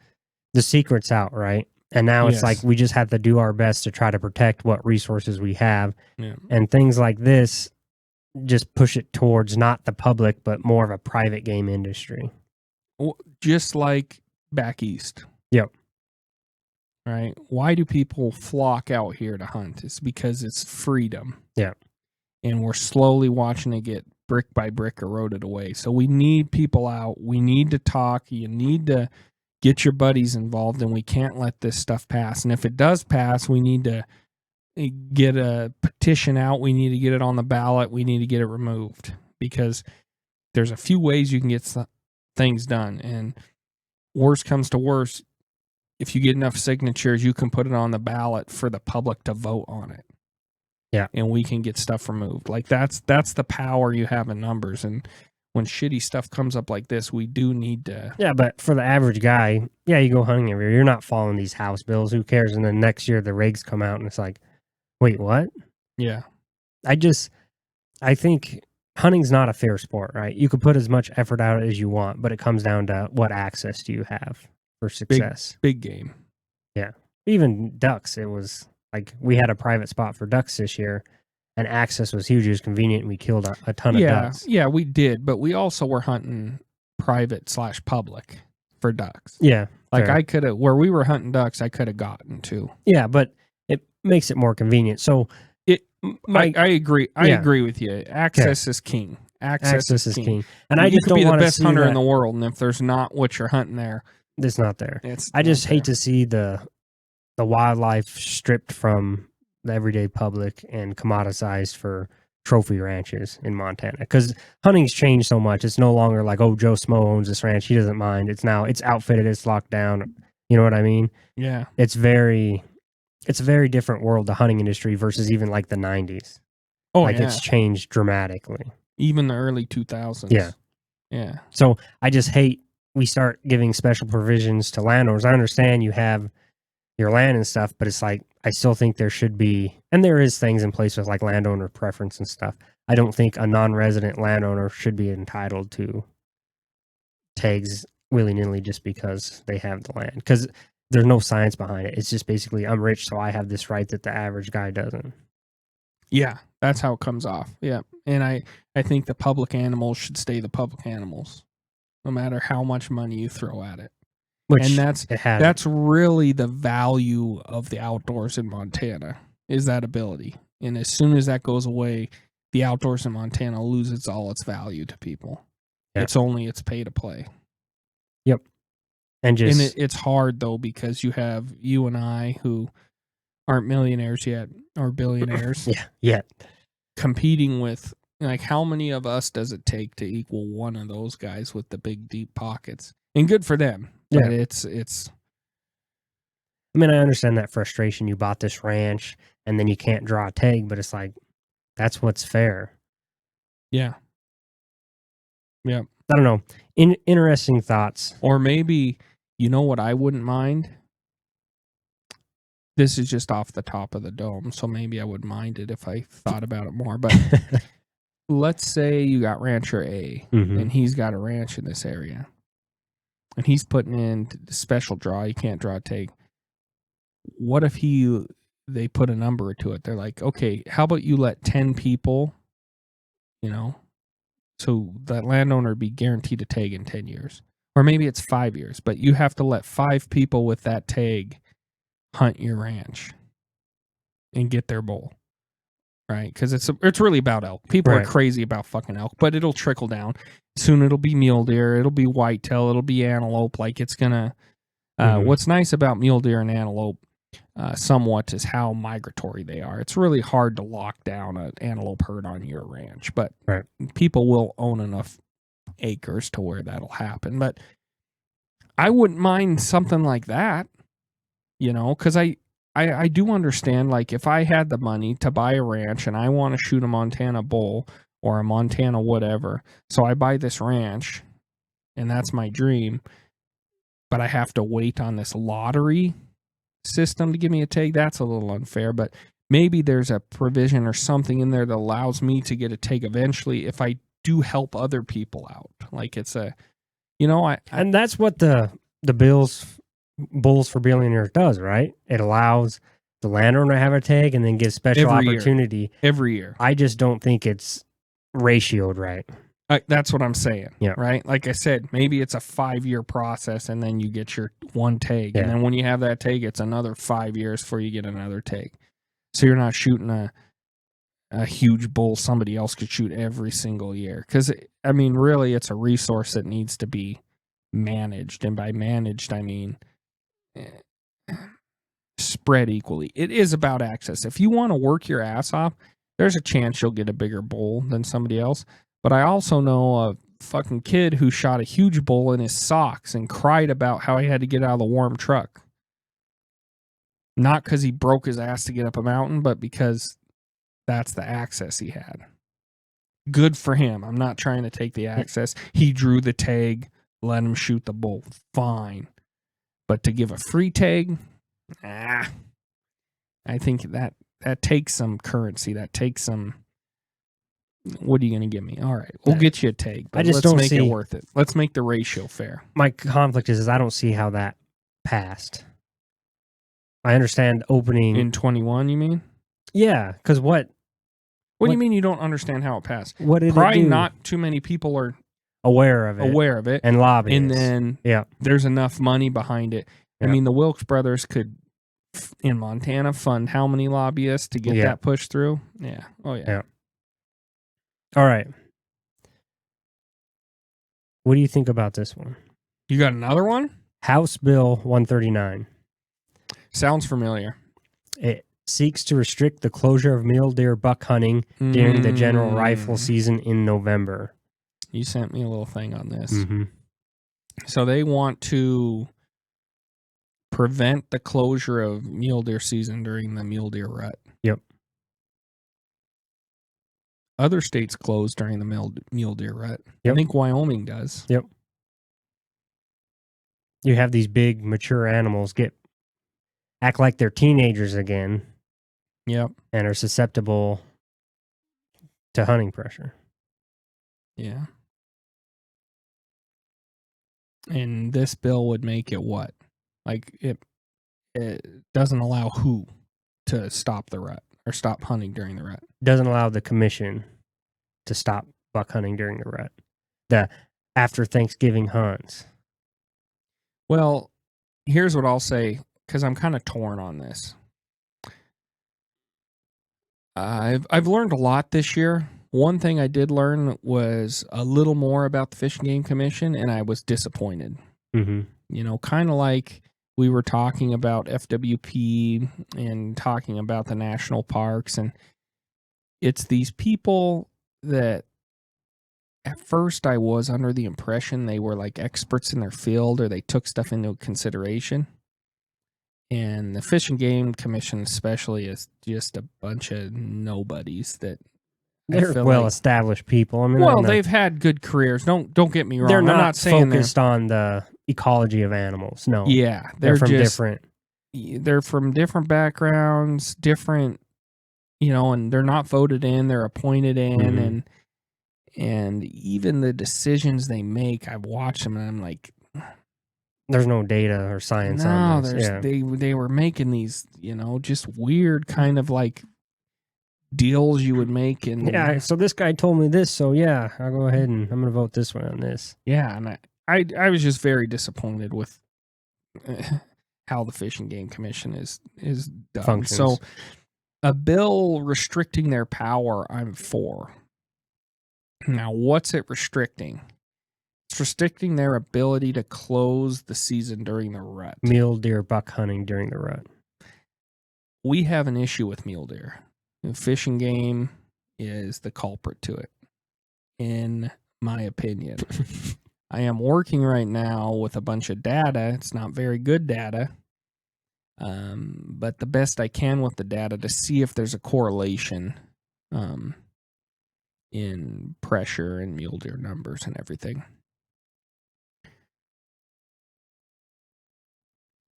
the secret's out, right? And now it's like we just have to do our best to try to protect what resources we have. Yeah. And things like this just push it towards not the public, but more of a private game industry. Well, just like back east. Yep. Right? Why do people flock out here to hunt? It's because it's freedom. Yeah. And we're slowly watching it get brick by brick eroded away. So we need people out. We need to talk. You need to get your buddies involved, and we can't let this stuff pass. And if it does pass, we need to get a petition out. We need to get it on the ballot. We need to get it removed, because there's a few ways you can get things done. And worst comes to worst, if you get enough signatures, you can put it on the ballot for the public to vote on it. Yeah. And we can get stuff removed. Like that's the power you have in numbers. And when shitty stuff comes up like this, we do need to. Yeah, but for the average guy, you go hunting every year. You're not following these House bills. Who cares? And then next year the regs come out and it's like, wait, what? Yeah. I think hunting's not a fair sport, right? You could put as much effort out as you want, but it comes down to what access do you have for success. Big game. Yeah. Even ducks, it was like we had a private spot for ducks this year, and access was huge. It was convenient, and we killed a ton of ducks. Yeah, we did, but we also were hunting private/public for ducks. Yeah. Like fair. I could have, where we were hunting ducks, I could have gotten to. Yeah, but it makes it more convenient. So I agree. I agree with you. Access is king. Access is king. And I just don't want to be the best hunter in the world, and if there's not what you're hunting there, it's not there. I just hate to see the wildlife stripped from the everyday public and commoditized for trophy ranches in Montana, because hunting's changed so much. It's no longer like, oh, Joe Smo owns this ranch, he doesn't mind. It's outfitted, it's locked down. You know what I mean? Yeah. It's a very different world, the hunting industry, versus even like the 90s. Oh, it's changed dramatically. Even the early 2000s. Yeah. Yeah. So I just hate we start giving special provisions to landowners. I understand you have your land and stuff, but it's like, I still think there should be, and there is things in place with like landowner preference and stuff. I don't think a non-resident landowner should be entitled to tags willy-nilly just because they have the land. Because there's no science behind it. It's just basically I'm rich, so I have this right that the average guy doesn't. Yeah, that's how it comes off. Yeah, and I think the public animals should stay the public animals, no matter how much money you throw at it. Which And it has. that's really the value of the outdoors in Montana, is that ability. And as soon as that goes away, the outdoors in Montana loses all its value to people. Yeah. It's only its pay to play. Yep. And it's hard though, because you have you and I who aren't millionaires yet or billionaires. Yeah, yet. Competing with, like, how many of us does it take to equal one of those guys with the big deep pockets? And good for them. But Yeah. it's I mean, I understand that frustration. You bought this ranch and then you can't draw a tag, but it's like, that's what's fair. Yeah. Yeah. I don't know. Interesting thoughts. Or maybe, you know what I wouldn't mind? This is just off the top of the dome, so maybe I would mind it if I thought about it more. But let's say you got rancher A, and he's got a ranch in this area, and he's putting in the special draw. You can't draw a tag. What if they put a number to it? They're like, okay, how about you let 10 people, so that landowner be guaranteed a tag in 10 years. Or maybe it's 5 years, but you have to let 5 people with that tag hunt your ranch and get their bull. Right? Because it's really about elk. People are crazy about fucking elk, but it'll trickle down. Soon it'll be mule deer, it'll be whitetail, it'll be antelope. Like, it's gonna what's nice about mule deer and antelope somewhat is how migratory they are. It's really hard to lock down an antelope herd on your ranch, but people will own enough acres to where that'll happen. But I wouldn't mind something like that, because I do understand, like, if I had the money to buy a ranch and I want to shoot a Montana bull or a Montana whatever, so I buy this ranch and that's my dream, but I have to wait on this lottery system to give me a tag. That's a little unfair, but maybe there's a provision or something in there that allows me to get a tag eventually if I do help other people out. Like, it's a, and that's what the Bulls for Billionaires does, right? It allows the landowner to have a tag and then gives special opportunity every year. I just don't think it's ratioed right. That's what I'm saying. Yeah. Right. Like I said, maybe it's a 5-year process and then you get your one tag. Yeah. And then when you have that tag, it's another 5 years before you get another tag. So you're not shooting a huge bull somebody else could shoot every single year. Because, I mean, really, it's a resource that needs to be managed. And by managed, I mean spread equally. It is about access. If you want to work your ass off, there's a chance you'll get a bigger bull than somebody else. But I also know a fucking kid who shot a huge bull in his socks and cried about how he had to get out of the warm truck. Not because he broke his ass to get up a mountain, but because that's the access he had. Good for him. I'm not trying to take the access. He drew the tag, let him shoot the bull. Fine. But to give a free tag, I think that takes some currency. That takes some... What are you going to give me? All right, we'll get you a tag, but let's make it worth it. Let's make the ratio fair. My conflict is I don't see how that passed. I understand opening... In 21, you mean? Yeah, because what do you mean you don't understand how it passed? What did Probably it do? not too many people are aware of it. And lobbyists. And then there's enough money behind it. I mean, the Wilkes brothers could, in Montana, fund how many lobbyists to get that pushed through? Yeah. Oh, yeah. All right. What do you think about this one? You got another one? House Bill 139. Sounds familiar. It seeks to restrict the closure of mule deer buck hunting during the general rifle season in November. You sent me a little thing on this. So they want to prevent the closure of mule deer season during the mule deer rut. Yep. Other states close during the mule deer rut. Yep. I think Wyoming does. Yep. You have these big mature animals act like they're teenagers again. Yep. And are susceptible to hunting pressure. Yeah. And this bill would make it what? Like, it doesn't allow who to stop the rut or stop hunting during the rut. Doesn't allow the commission to stop buck hunting during the rut. The after Thanksgiving hunts. Well, here's what I'll say, because I'm kind of torn on this. I've learned a lot this year. One thing I did learn was a little more about the Fish and Game Commission, and I was disappointed. Mm-hmm. You know, kind of like we were talking about FWP and talking about the national parks, and it's these people that at first I was under the impression they were like experts in their field, or they took stuff into consideration. And the Fish and Game Commission especially is just a bunch of nobodies that they're well-established people. I mean, well, they've had good careers. Don't get me wrong. They're I'm not saying focused on the ecology of animals. No. Yeah, they're from different. They're from different backgrounds, different, and they're not voted in. They're appointed in, and even the decisions they make, I've watched them, and I'm like, there's no data or science on this. They were making these, just weird kind of like deals you would make. And so this guy told me this, so yeah, I'll go ahead and I'm going to vote this way on this. Yeah, and I was just very disappointed with how the Fish and Game Commission is done. Functions. So a bill restricting their power, I'm for. Now, what's it restricting? It's restricting their ability to close the season during the rut. Mule deer buck hunting during the rut. We have an issue with mule deer. Fish and Game is the culprit to it, in my opinion. I am working right now with a bunch of data. It's not very good data, but the best I can with the data to see if there's a correlation in pressure and mule deer numbers and everything.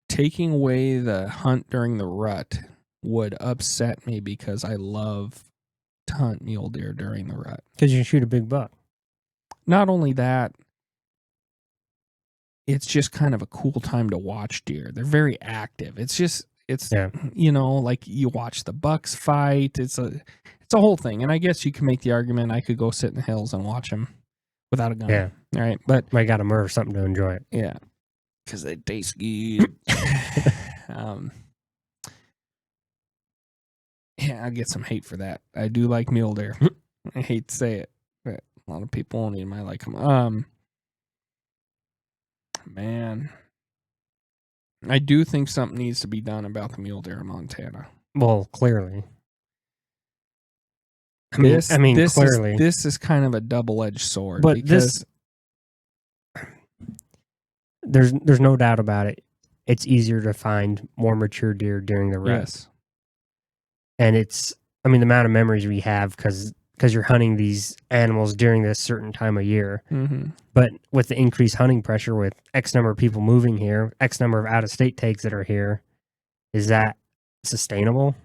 Taking away the hunt during the rut would upset me because I love to hunt mule deer during the rut. Because you can shoot a big buck. Not only that, it's just kind of a cool time to watch deer. They're very active. Like you watch the bucks fight. It's a whole thing. And I guess you can make the argument I could go sit in the hills and watch them without a gun. Yeah. All right. But I got to murder something to enjoy it. Yeah. Because they taste good. Yeah, I get some hate for that. I do like mule deer. I hate to say it, but a lot of people won't even. I like them. Man, I do think something needs to be done about the mule deer in Montana. Well, clearly. Clearly. This is kind of a double-edged sword. But there's no doubt about it. It's easier to find more mature deer during the rut. Yes. And the amount of memories we have because you're hunting these animals during this certain time of year. Mm-hmm. But with the increased hunting pressure, with X number of people moving here, X number of out-of-state tags that are here, is that sustainable?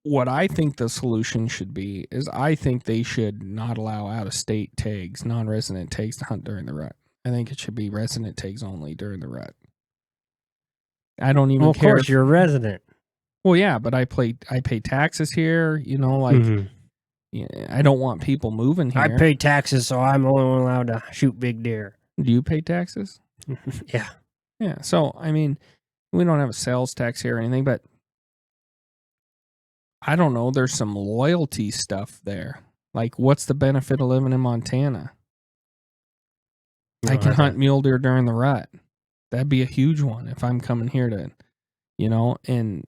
What I think the solution should be is I think they should not allow out-of-state tags, non-resident tags to hunt during the rut. I think it should be resident tags only during the rut. I don't even care. Of course, you're a resident. Well, yeah, but I pay taxes here. I don't want people moving here. I pay taxes, so I'm the only one allowed to shoot big deer. Do you pay taxes? Yeah. Yeah. So, we don't have a sales tax here or anything, but I don't know. There's some loyalty stuff there. Like, what's the benefit of living in Montana? I can hunt mule deer during the rut. That'd be a huge one if I'm coming here to, and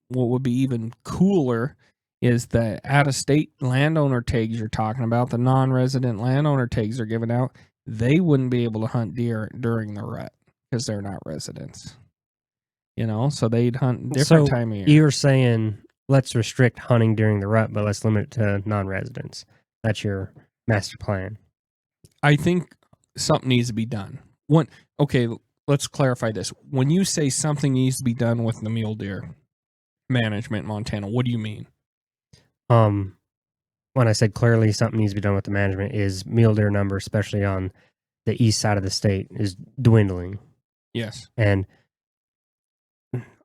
what would be even cooler is the out-of-state landowner tags you're talking about, the non-resident landowner tags are given out. They wouldn't be able to hunt deer during the rut because they're not residents. So they'd hunt different time of year. You're saying let's restrict hunting during the rut, but let's limit it to non-residents. That's your master plan. I think something needs to be done. Okay, let's clarify this. When you say something needs to be done with the mule deer management in Montana, what do you mean? When I said clearly something needs to be done with the management is mule deer number, especially on the east side of the state, is dwindling. Yes. And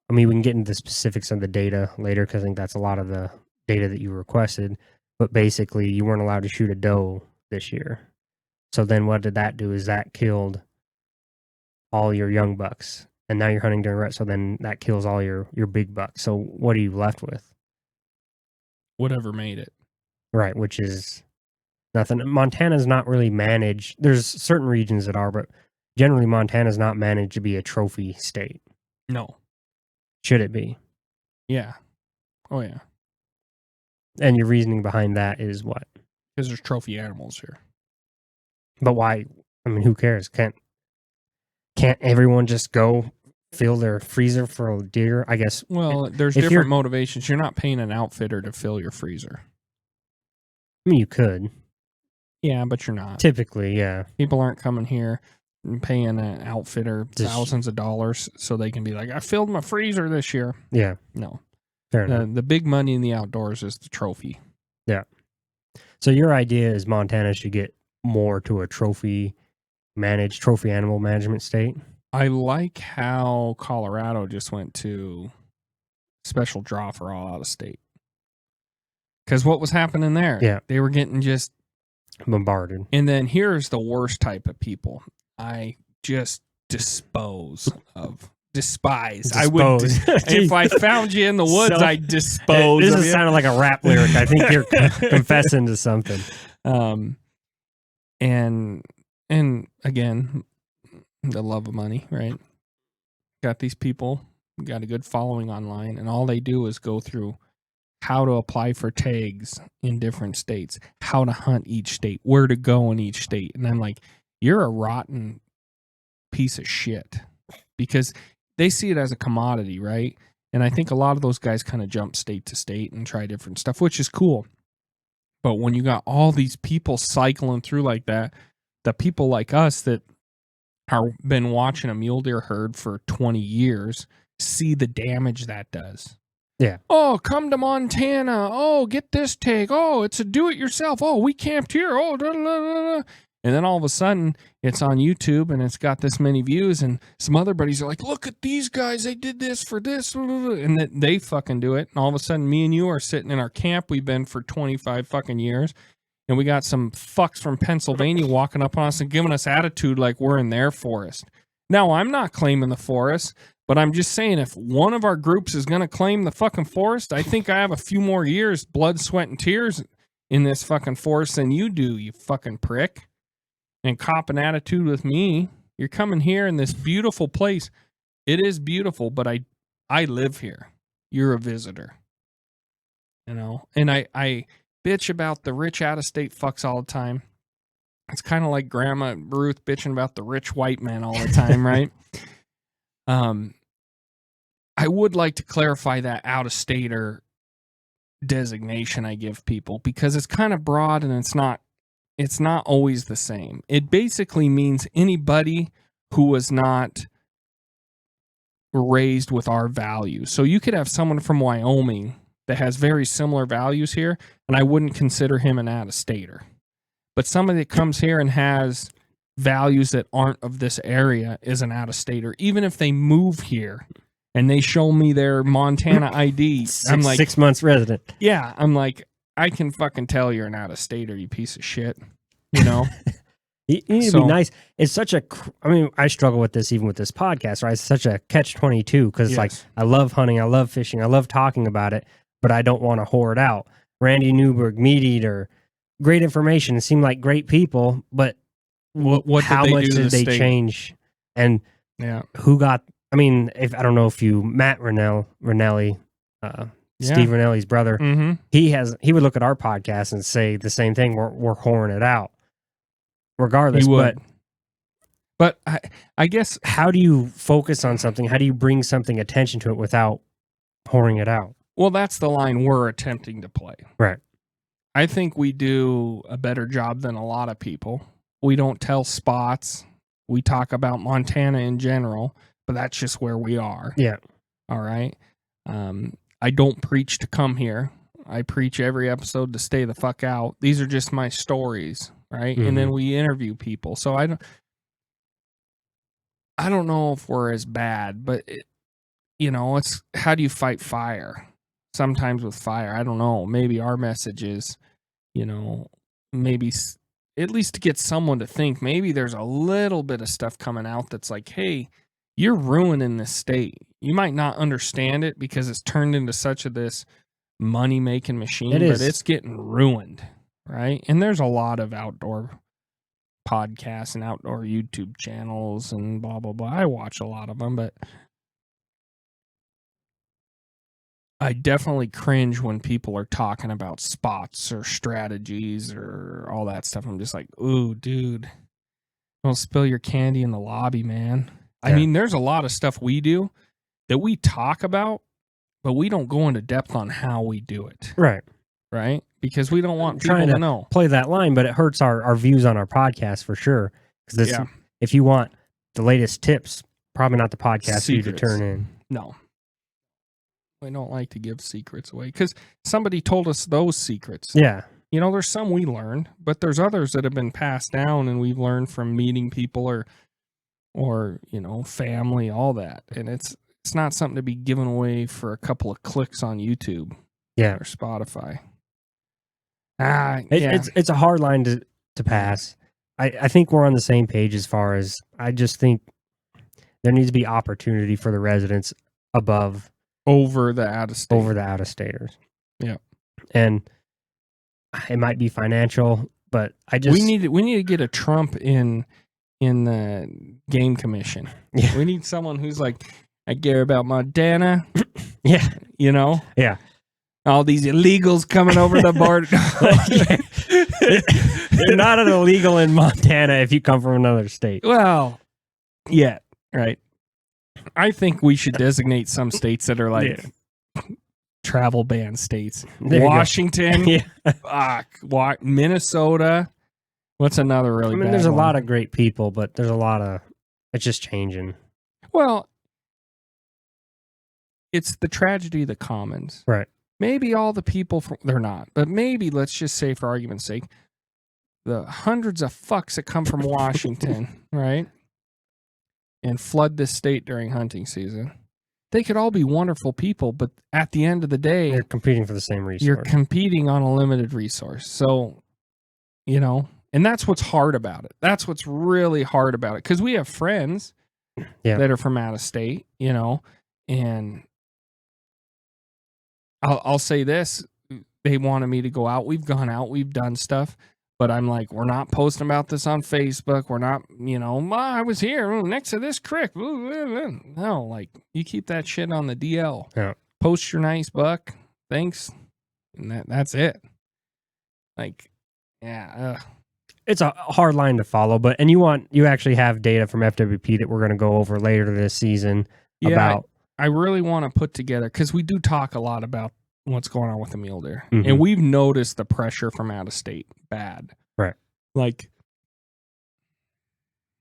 I mean, we can get into the specifics of the data later because I think that's a lot of the data that you requested. But basically, you weren't allowed to shoot a doe this year. So then what did that do is that killed all your young bucks. And now you're hunting during rut, so then that kills all your big bucks. So what are you left with? Whatever made it. Right, which is nothing. Montana's not really managed. There's certain regions that are, but generally Montana's not managed to be a trophy state. No. Should it be? Yeah. Oh, yeah. And your reasoning behind that is what? Because there's trophy animals here. But why? I mean, who cares? Can't everyone just go fill their freezer for a deer? I guess. Well, there's different motivations. You're not paying an outfitter to fill your freezer. I mean, you could. Yeah, but you're not. Typically, yeah. People aren't coming here and paying an outfitter thousands of dollars so they can be like, I filled my freezer this year. Yeah. No. Fair enough. The big money in the outdoors is the trophy. Yeah. So your idea is Montana should get more to a trophy animal management state? I like how Colorado just went to special draw for all out of state. Because what was happening there? Yeah. They were getting just bombarded. And then here's the worst type of people. I just despise. I would, if I found you in the woods, I'd dispose. This is sounding like a rap lyric. I think you're confessing to something. And again, the love of money, right? Got these people, got a good following online, and all they do is go through how to apply for tags in different states, how to hunt each state, where to go in each state. And I'm like, you're a rotten piece of shit, because they see it as a commodity, right? And I think a lot of those guys kind of jump state to state and try different stuff, which is cool. But when you got all these people cycling through like that, the people like us that are been watching a mule deer herd for 20 years see the damage that does. Yeah. Oh, come to Montana. Oh, get this tag. Oh, it's a do-it-yourself. Oh, we camped here. Oh, da, da, da, da. And then all of a sudden, it's on YouTube and it's got this many views, and some other buddies are like, look at these guys. They did this for this. And then they fucking do it. And all of a sudden, me and you are sitting in our camp we've been for 25 fucking years. And we got some fucks from Pennsylvania walking up on us and giving us attitude like we're in their forest. Now, I'm not claiming the forest, but I'm just saying, if one of our groups is going to claim the fucking forest, I think I have a few more years, blood, sweat, and tears in this fucking forest than you do, you fucking prick. And cop an attitude with me. You're coming here in this beautiful place. It is beautiful, but I live here. You're a visitor. You know? And I bitch about the rich out-of-state fucks all the time. It's kind of like Grandma Ruth bitching about the rich white man all the time, right? I would like to clarify that out-of-stater designation I give people, because it's kind of broad and it's not always the same. It basically means anybody who was not raised with our values. So you could have someone from Wyoming that has very similar values here, and I wouldn't consider him an out-of-stater. But somebody that comes here and has values that aren't of this area is an out-of-stater, even if they move here and they show me their Montana ID. I'm like, 6 months resident. Yeah, I'm like, I can fucking tell you're an out-of-stater, you piece of shit. You know? You need to be nice. It's such a, I mean, I struggle with this even with this podcast, right? It's such a catch-22 because it's like, I love hunting, I love fishing, I love talking about it, but I don't want to whore it out. Randy Newberg, Meat Eater, great information, seem like great people, but how much did they change? And who got, I mean, if I don't know if you, Matt Ranelli, Steve Ranelli's brother, he would look at our podcast and say the same thing. We're whoring it out, regardless. He would. But I guess, how do you focus on something? How do you bring something attention to it without whoring it out? Well, that's the line we're attempting to play. Right. I think we do a better job than a lot of people. We don't tell spots. We talk about Montana in general, but that's just where we are. Yeah. All right. I don't preach to come here. I preach every episode to stay the fuck out. These are just my stories, right? And then we interview people. So I don't know if we're as bad, but it's how do you fight fire? Sometimes with fire, I don't know. Maybe our message is, maybe at least to get someone to think. Maybe there's a little bit of stuff coming out that's like, hey, you're ruining this state. You might not understand it because it's turned into such this money making machine, but it's getting ruined, right? And there's a lot of outdoor podcasts and outdoor YouTube channels and blah blah blah. I watch a lot of them, but I definitely cringe when people are talking about spots or strategies or all that stuff. I'm just like, ooh, dude, don't spill your candy in the lobby, man. Yeah. I mean, there's a lot of stuff we do that we talk about, but we don't go into depth on how we do it. Right? Because we don't want people to know. Play that line, but it hurts our views on our podcast for sure. Because if you want the latest tips, probably not the podcast for you to turn in. No. We don't like to give secrets away because somebody told us those secrets. Yeah. There's some we learned, but there's others that have been passed down and we've learned from meeting people or family, all that. And it's not something to be given away for a couple of clicks on YouTube or Spotify. It's a hard line to pass. I think we're on the same page as far as I just think there needs to be opportunity for the residents over the out-of-staters. Yeah. And it might be financial, but we need to get a Trump in the game commission. Yeah. We need someone who's like, I care about Montana. Yeah. Yeah. All these illegals coming over the border. You're not an illegal in Montana if you come from another state. Well, yeah, right. I think we should designate some states that are like travel ban states. Washington, Minnesota. What's another really bad there's a one? lot of great people, but there's a lot of, it's just changing. Well, it's the tragedy of the commons. Right. Maybe all the people, they're not, but maybe let's just say for argument's sake, the hundreds of fucks that come from Washington, right? And flood this state during hunting season. They could all be wonderful people, but at the end of the day, you're competing for the same resource. You're competing on a limited resource. So, and that's what's hard about it. That's what's really hard about it. Because we have friends that are from out of state, and I'll say this. They wanted me to go out. We've gone out. We've done stuff. But I'm like, we're not posting about this on Facebook. We're not, I was here next to this creek. No, like, you keep that shit on the DL. Yeah. Post your nice buck. Thanks. And that's it. Like, yeah. It's a hard line to follow, but, and you actually have data from FWP that we're going to go over later this season about. I really want to put together, because we do talk a lot about what's going on with the mule deer. Mm-hmm. And we've noticed the pressure from out of state bad. Right. Like,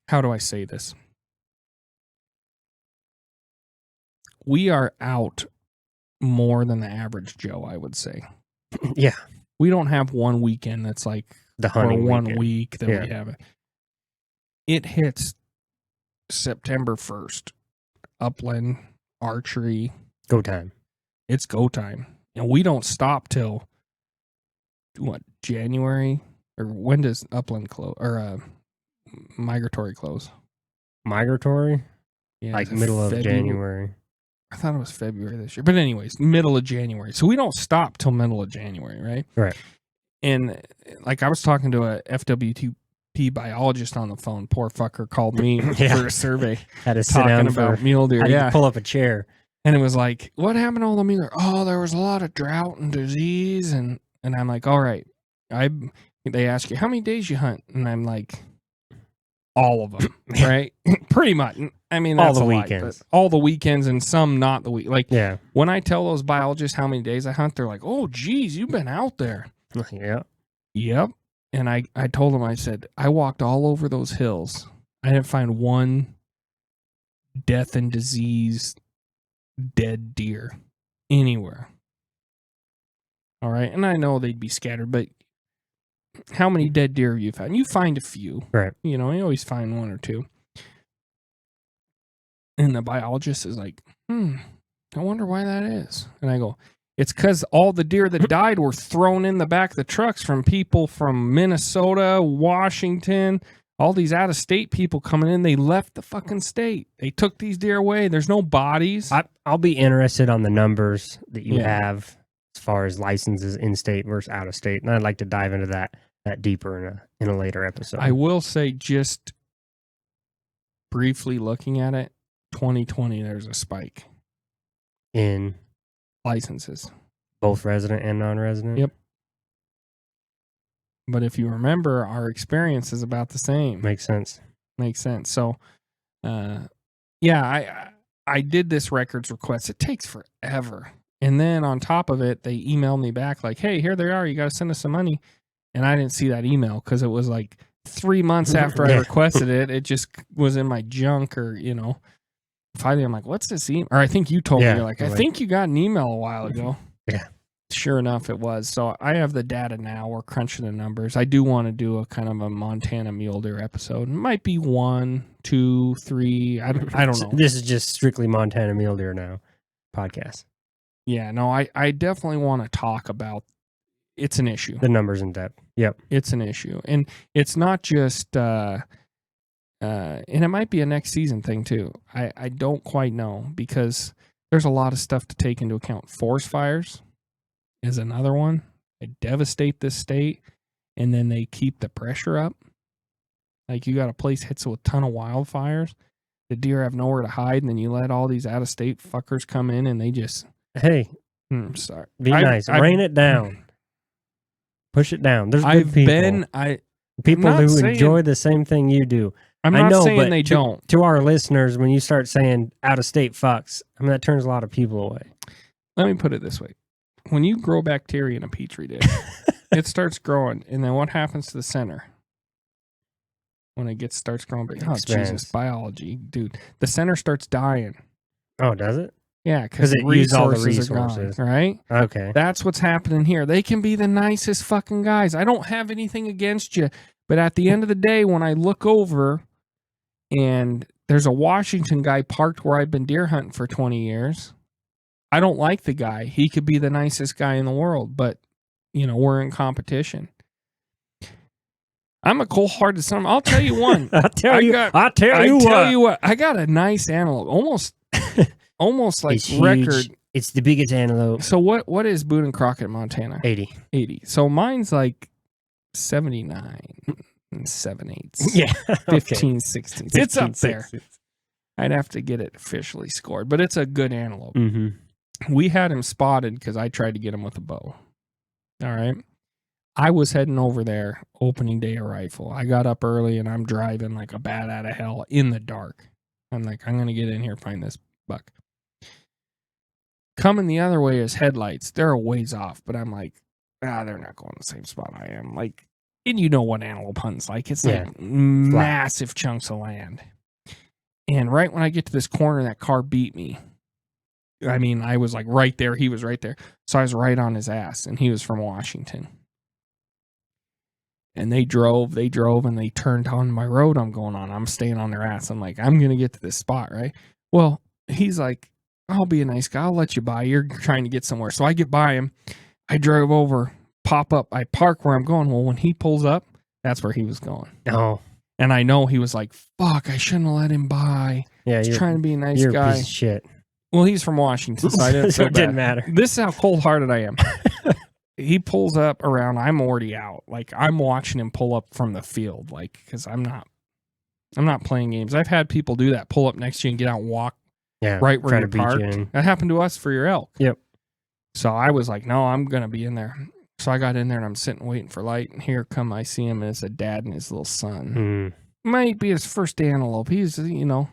how do I say this? We are out more than the average Joe, I would say. Yeah. We don't have one weekend that's like the hunting week that we have it. It hits September 1st. Upland, archery. Go time. It's go time. And we don't stop till January? Or when does upland close? Or migratory close? Migratory? Yeah, like middle of January. I thought it was February this year. But anyways, middle of January. So we don't stop till middle of January, right? Right. And like I was talking to a FWP biologist on the phone. Poor fucker called me for a survey. Had to sit down about mule deer. Had to pull up a chair. And it was like, what happened to all the mule deer? Oh, there was a lot of drought and disease. And I'm like, all right. They ask you, how many days you hunt? And I'm like, all of them, right? Pretty much. I mean, that's all the weekends. All the weekends and some not the week. Like, yeah. When I tell those biologists how many days I hunt, they're like, oh, geez, you've been out there. Yeah. Yep. And I told them, I said, I walked all over those hills. I didn't find one death and disease dead deer anywhere. All right. And I know they'd be scattered, but how many dead deer have you found? You find a few. Right. You always find one or two. And the biologist is like, I wonder why that is. And I go, it's because all the deer that died were thrown in the back of the trucks from people from Minnesota, Washington, all these out-of-state people coming in. They left the fucking state. They took these deer away. There's no bodies. I'll be interested on the numbers that you Yeah. have as far as licenses in-state versus out-of-state. And I'd like to dive into that deeper in a later episode. I will say, just briefly looking at it, 2020, there's a spike in licenses. Both resident and non-resident? Yep. But if you remember, our experience is about the same. Makes sense. So, yeah, I did this records request. It takes forever. And then on top of it, they emailed me back like, hey, here they are. You got to send us some money. And I didn't see that email because it was like 3 months after I requested it. It just was in my junk or, finally I'm like, what's this email? Or I think you told me, you're like, I think you got an email a while ago. Yeah. Sure enough, it was. So I have the data now. We're crunching the numbers. I do want to do a kind of a Montana mule deer episode. It might be 1, 2, 3. I don't know. This is just strictly Montana mule deer now podcast. Yeah, no, I definitely want to talk about. It's an issue. The numbers in depth. Yep. It's an issue. And it's not just, and it might be a next season thing too. I don't quite know because there's a lot of stuff to take into account. Forest fires is another one. They devastate this state and then they keep the pressure up. Like you got a place hits with a ton of wildfires. The deer have nowhere to hide and then you let all these out of state fuckers come in and they just. Hey. Sorry. Be nice. Rain it down. Push it down. There's good people. People who enjoy the same thing you do. I'm not saying they don't. To our listeners, when you start saying out-of-state fucks, I mean, that turns a lot of people away. Let me put it this way. When you grow bacteria in a petri dish, it starts growing. And then what happens to the center? When it starts growing big. Oh, Jesus, biology. Dude, the center starts dying. Oh, does it? Yeah, because it uses all the resources. Gone, right? Okay. That's what's happening here. They can be the nicest fucking guys. I don't have anything against you. But at the end of the day, when I look over and there's a Washington guy parked where I've been deer hunting for 20 years, I don't like the guy. He could be the nicest guy in the world, but, we're in competition. I'm a cold-hearted son. I'll tell you one. I'll tell you what. I got a nice antelope. Almost like it's record. Huge. It's the biggest antelope. So what is Boone and Crockett, Montana? 80. So mine's like 79 and 7/8. Yeah. 15, 16. It's up there. I'd have to get it officially scored, but it's a good antelope. Mm-hmm. We had him spotted because I tried to get him with a bow. All right. I was heading over there opening day of rifle. I got up early and I'm driving like a bat out of hell in the dark. I'm like, I'm going to get in here, find this buck. Coming the other way is headlights. They're a ways off, but I'm like, they're not going the same spot I am. Like, and you know what antelope hunting's like. It's like massive chunks of land. And right when I get to this corner, that car beat me. I mean, I was like right there. He was right there. So I was right on his ass, and he was from Washington. And they drove, and they turned on my road I'm going on. I'm staying on their ass. I'm like, I'm going to get to this spot, right? Well, he's like, I'll be a nice guy. I'll let you by. You're trying to get somewhere. So I get by him. I drove over, pop up. I park where I'm going. Well, when he pulls up, that's where he was going. Oh. And I know he was like, fuck, I shouldn't have let him by. Yeah, he's trying to be a nice you're guy. A piece of shit. Well, he's from Washington, so I didn't so it didn't matter. This is how cold-hearted I am. He pulls up around. I'm already out. Like, I'm watching him pull up from the field, like, because I'm not playing games. I've had people do that, pull up next to you and get out and walk right where you're parked. That happened to us for your elk. Yep. So I was like, no, I'm going to be in there. So I got in there and I'm sitting waiting for light. And here I see him as a dad and his little son. Might be his first antelope. He's, and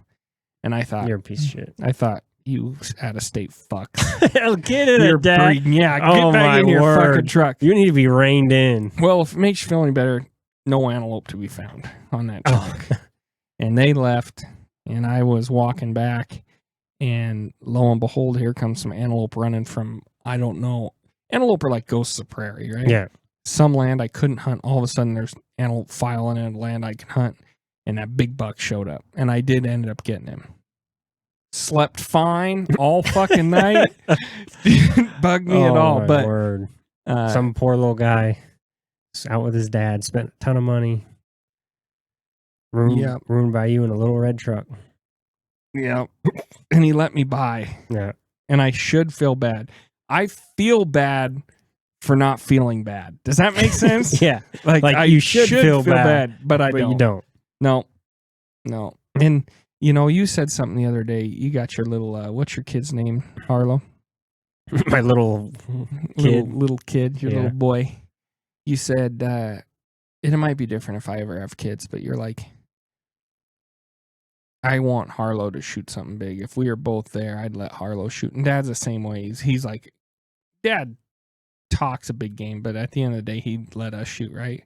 I thought. You're a piece of shit. I thought, you out-of-state fuck. Hell, get in it, Dad. Yeah, get back in your fucking truck. You need to be reined in. Well, if it makes you feel any better, no antelope to be found on that truck. And they left, and I was walking back, and lo and behold, here comes some antelope running from, I don't know. Antelope are like ghosts of prairie, right? Yeah. Some land I couldn't hunt. All of a sudden, there's antelope filing in land I can hunt, and that big buck showed up, and I did end up getting him. slept fine all fucking night. Didn't bug me at all. My But word. Some poor little guy is out with his dad, spent a ton of money. Ruined by you in a little red truck. Yeah. And he let me buy. Yeah. And I should feel bad. I feel bad for not feeling bad. Does that make sense? Yeah. Like I you should feel bad, but I don't. You don't. No. And you said something the other day. You got your little what's your kid's name, Harlow? My little kid. Little kid, your little boy. You said it might be different if I ever have kids, but you're like, I want Harlow to shoot something big. If we were both there, I'd let Harlow shoot. And Dad's the same way. He's like, Dad talks a big game, but at the end of the day, he'd let us shoot, right?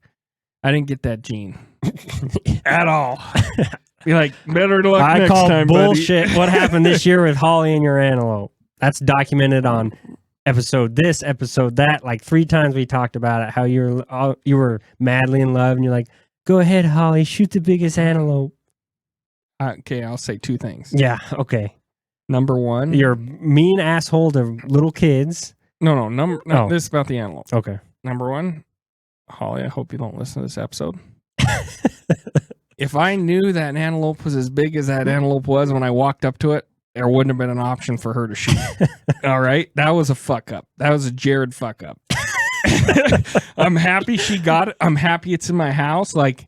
I didn't get that gene at all. Be like, better luck next time, bullshit. buddy. What happened this year with Holly and your antelope? That's documented on episode this, episode that. Like 3 times we talked about it, how you were madly in love, and you're like, go ahead, Holly, shoot the biggest antelope. Okay, I'll say 2 things. Yeah, okay. Number 1. You're mean asshole to little kids. No, this is about the antelope. Okay. Number 1, Holly, I hope you don't listen to this episode. If I knew that antelope was as big as that antelope was when I walked up to it, there wouldn't have been an option for her to shoot. All right? That was a fuck up. That was a Jared fuck up. I'm happy she got it. I'm happy it's in my house. Like,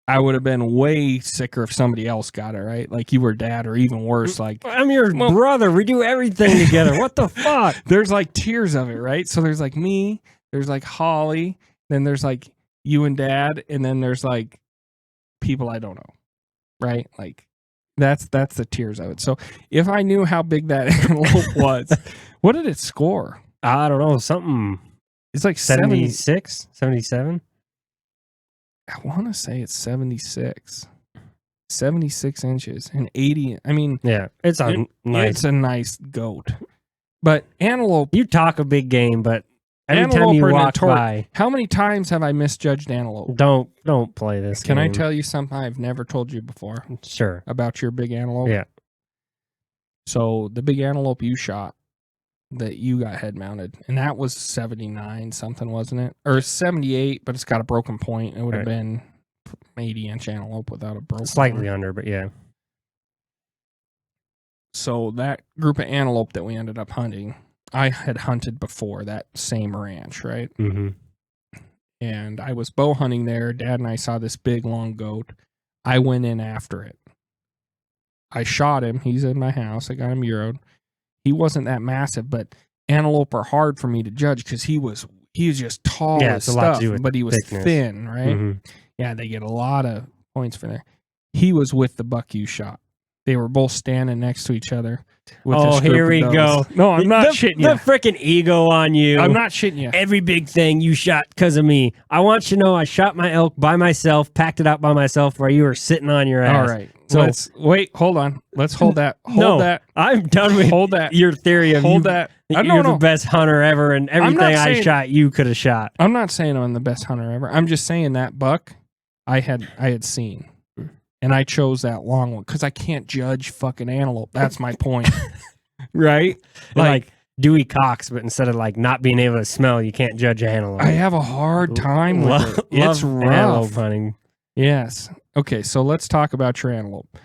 I would have been way sicker if somebody else got it, right? Like you were Dad, or even worse. Like, I'm your brother. We do everything together. What the fuck? There's like tiers of it, right? So there's like me, there's like Holly, then there's like you and Dad, and then there's like people I don't know, right? Like that's the tiers of it. So if I knew how big that antelope was, what did it score? I don't know. Something. It's like 76, 77. I want to say it's 76 inches and 80. I mean, yeah, it's a nice goat. But antelope, you talk a big game, but every time you walk by, how many times have I misjudged antelope? Don't play this game. Can I tell you something I've never told you before? Sure. About your big antelope? Yeah. So the big antelope you shot, that you got head mounted, and that was 79 something, wasn't it? Or 78, but it's got a broken point. It would have been 80-inch antelope without a broken slightly point. Under, but yeah. So that group of antelope that we ended up hunting, I had hunted before that same ranch, right? Mm-hmm. And I was bow hunting there. Dad and I saw this big long goat. I went in after it. I shot him. He's in my house. I got him Euroed. He wasn't that massive, but antelope are hard for me to judge because he was just tall as stuff, but he was thin, right? Mm-hmm. Yeah, they get a lot of points for there. He was with the buck you shot. They were both standing next to each other. Oh, here we go. No, I'm not shitting you. The freaking ego on you. I'm not shitting you. Every big thing you shot because of me. I want you to know I shot my elk by myself, packed it out by myself while you were sitting on your ass. All right. So let's wait. Hold on. Let's hold that. That. I'm done with your theory of that. You're the best hunter ever, and everything I shot, you could have shot. I'm not saying I'm the best hunter ever. I'm just saying that buck I had seen, and I chose that long one because I can't judge fucking antelope. That's my point, right? Like Dewey Cox, but instead of like not being able to smell, you can't judge antelope. I have a hard time with it. It's rough. Antelope hunting. Yes. Okay, so let's talk about your antelope.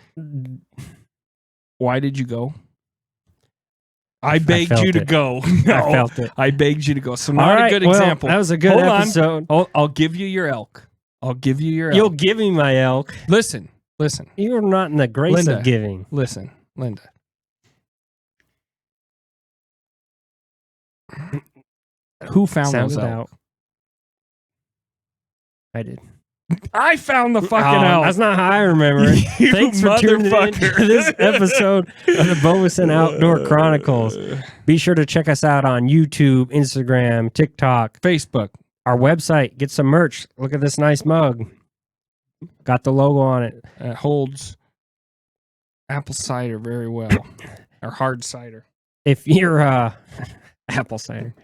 Why did you go? I begged you to go. No, I felt it. I begged you to go. So not a good example. That was a good episode. I'll give you your elk. You'll give me my elk. Listen. You're not in the grace of giving. Listen, Linda. Who found those elk? I did. I found the fucking elk. That's not how I remember it. Thanks for tuning in to this episode of the Boason Outdoor Chronicles. Be sure to check us out on YouTube, Instagram, TikTok, Facebook. Our website. Get some merch. Look at this nice mug. Got the logo on it. It holds apple cider very well. Or hard cider. If you're apple cider.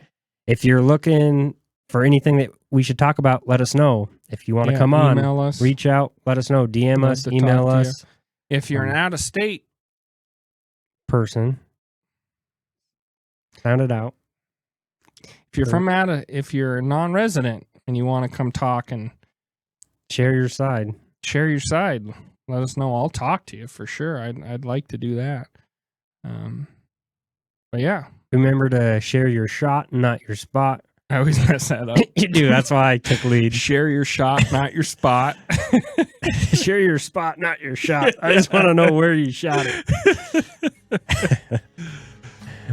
If you're looking for anything that we should talk about, let us know. If you want to come on, email us. Reach out, let us know, DM us, email us. If you're in out of state, person. Sound it out. If you're a non-resident and you want to come talk and share your side, let us know. I'll talk to you for sure. I'd like to do that. But yeah, remember to share your shot, not your spot. I always mess that up. You do. That's why I took lead. Share your shot, not your spot. Share your spot, not your shot. I just want to know where you shot it.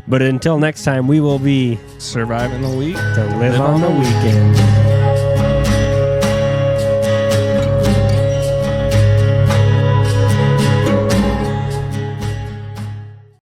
But until next time, we will be surviving the week to live on the weekend.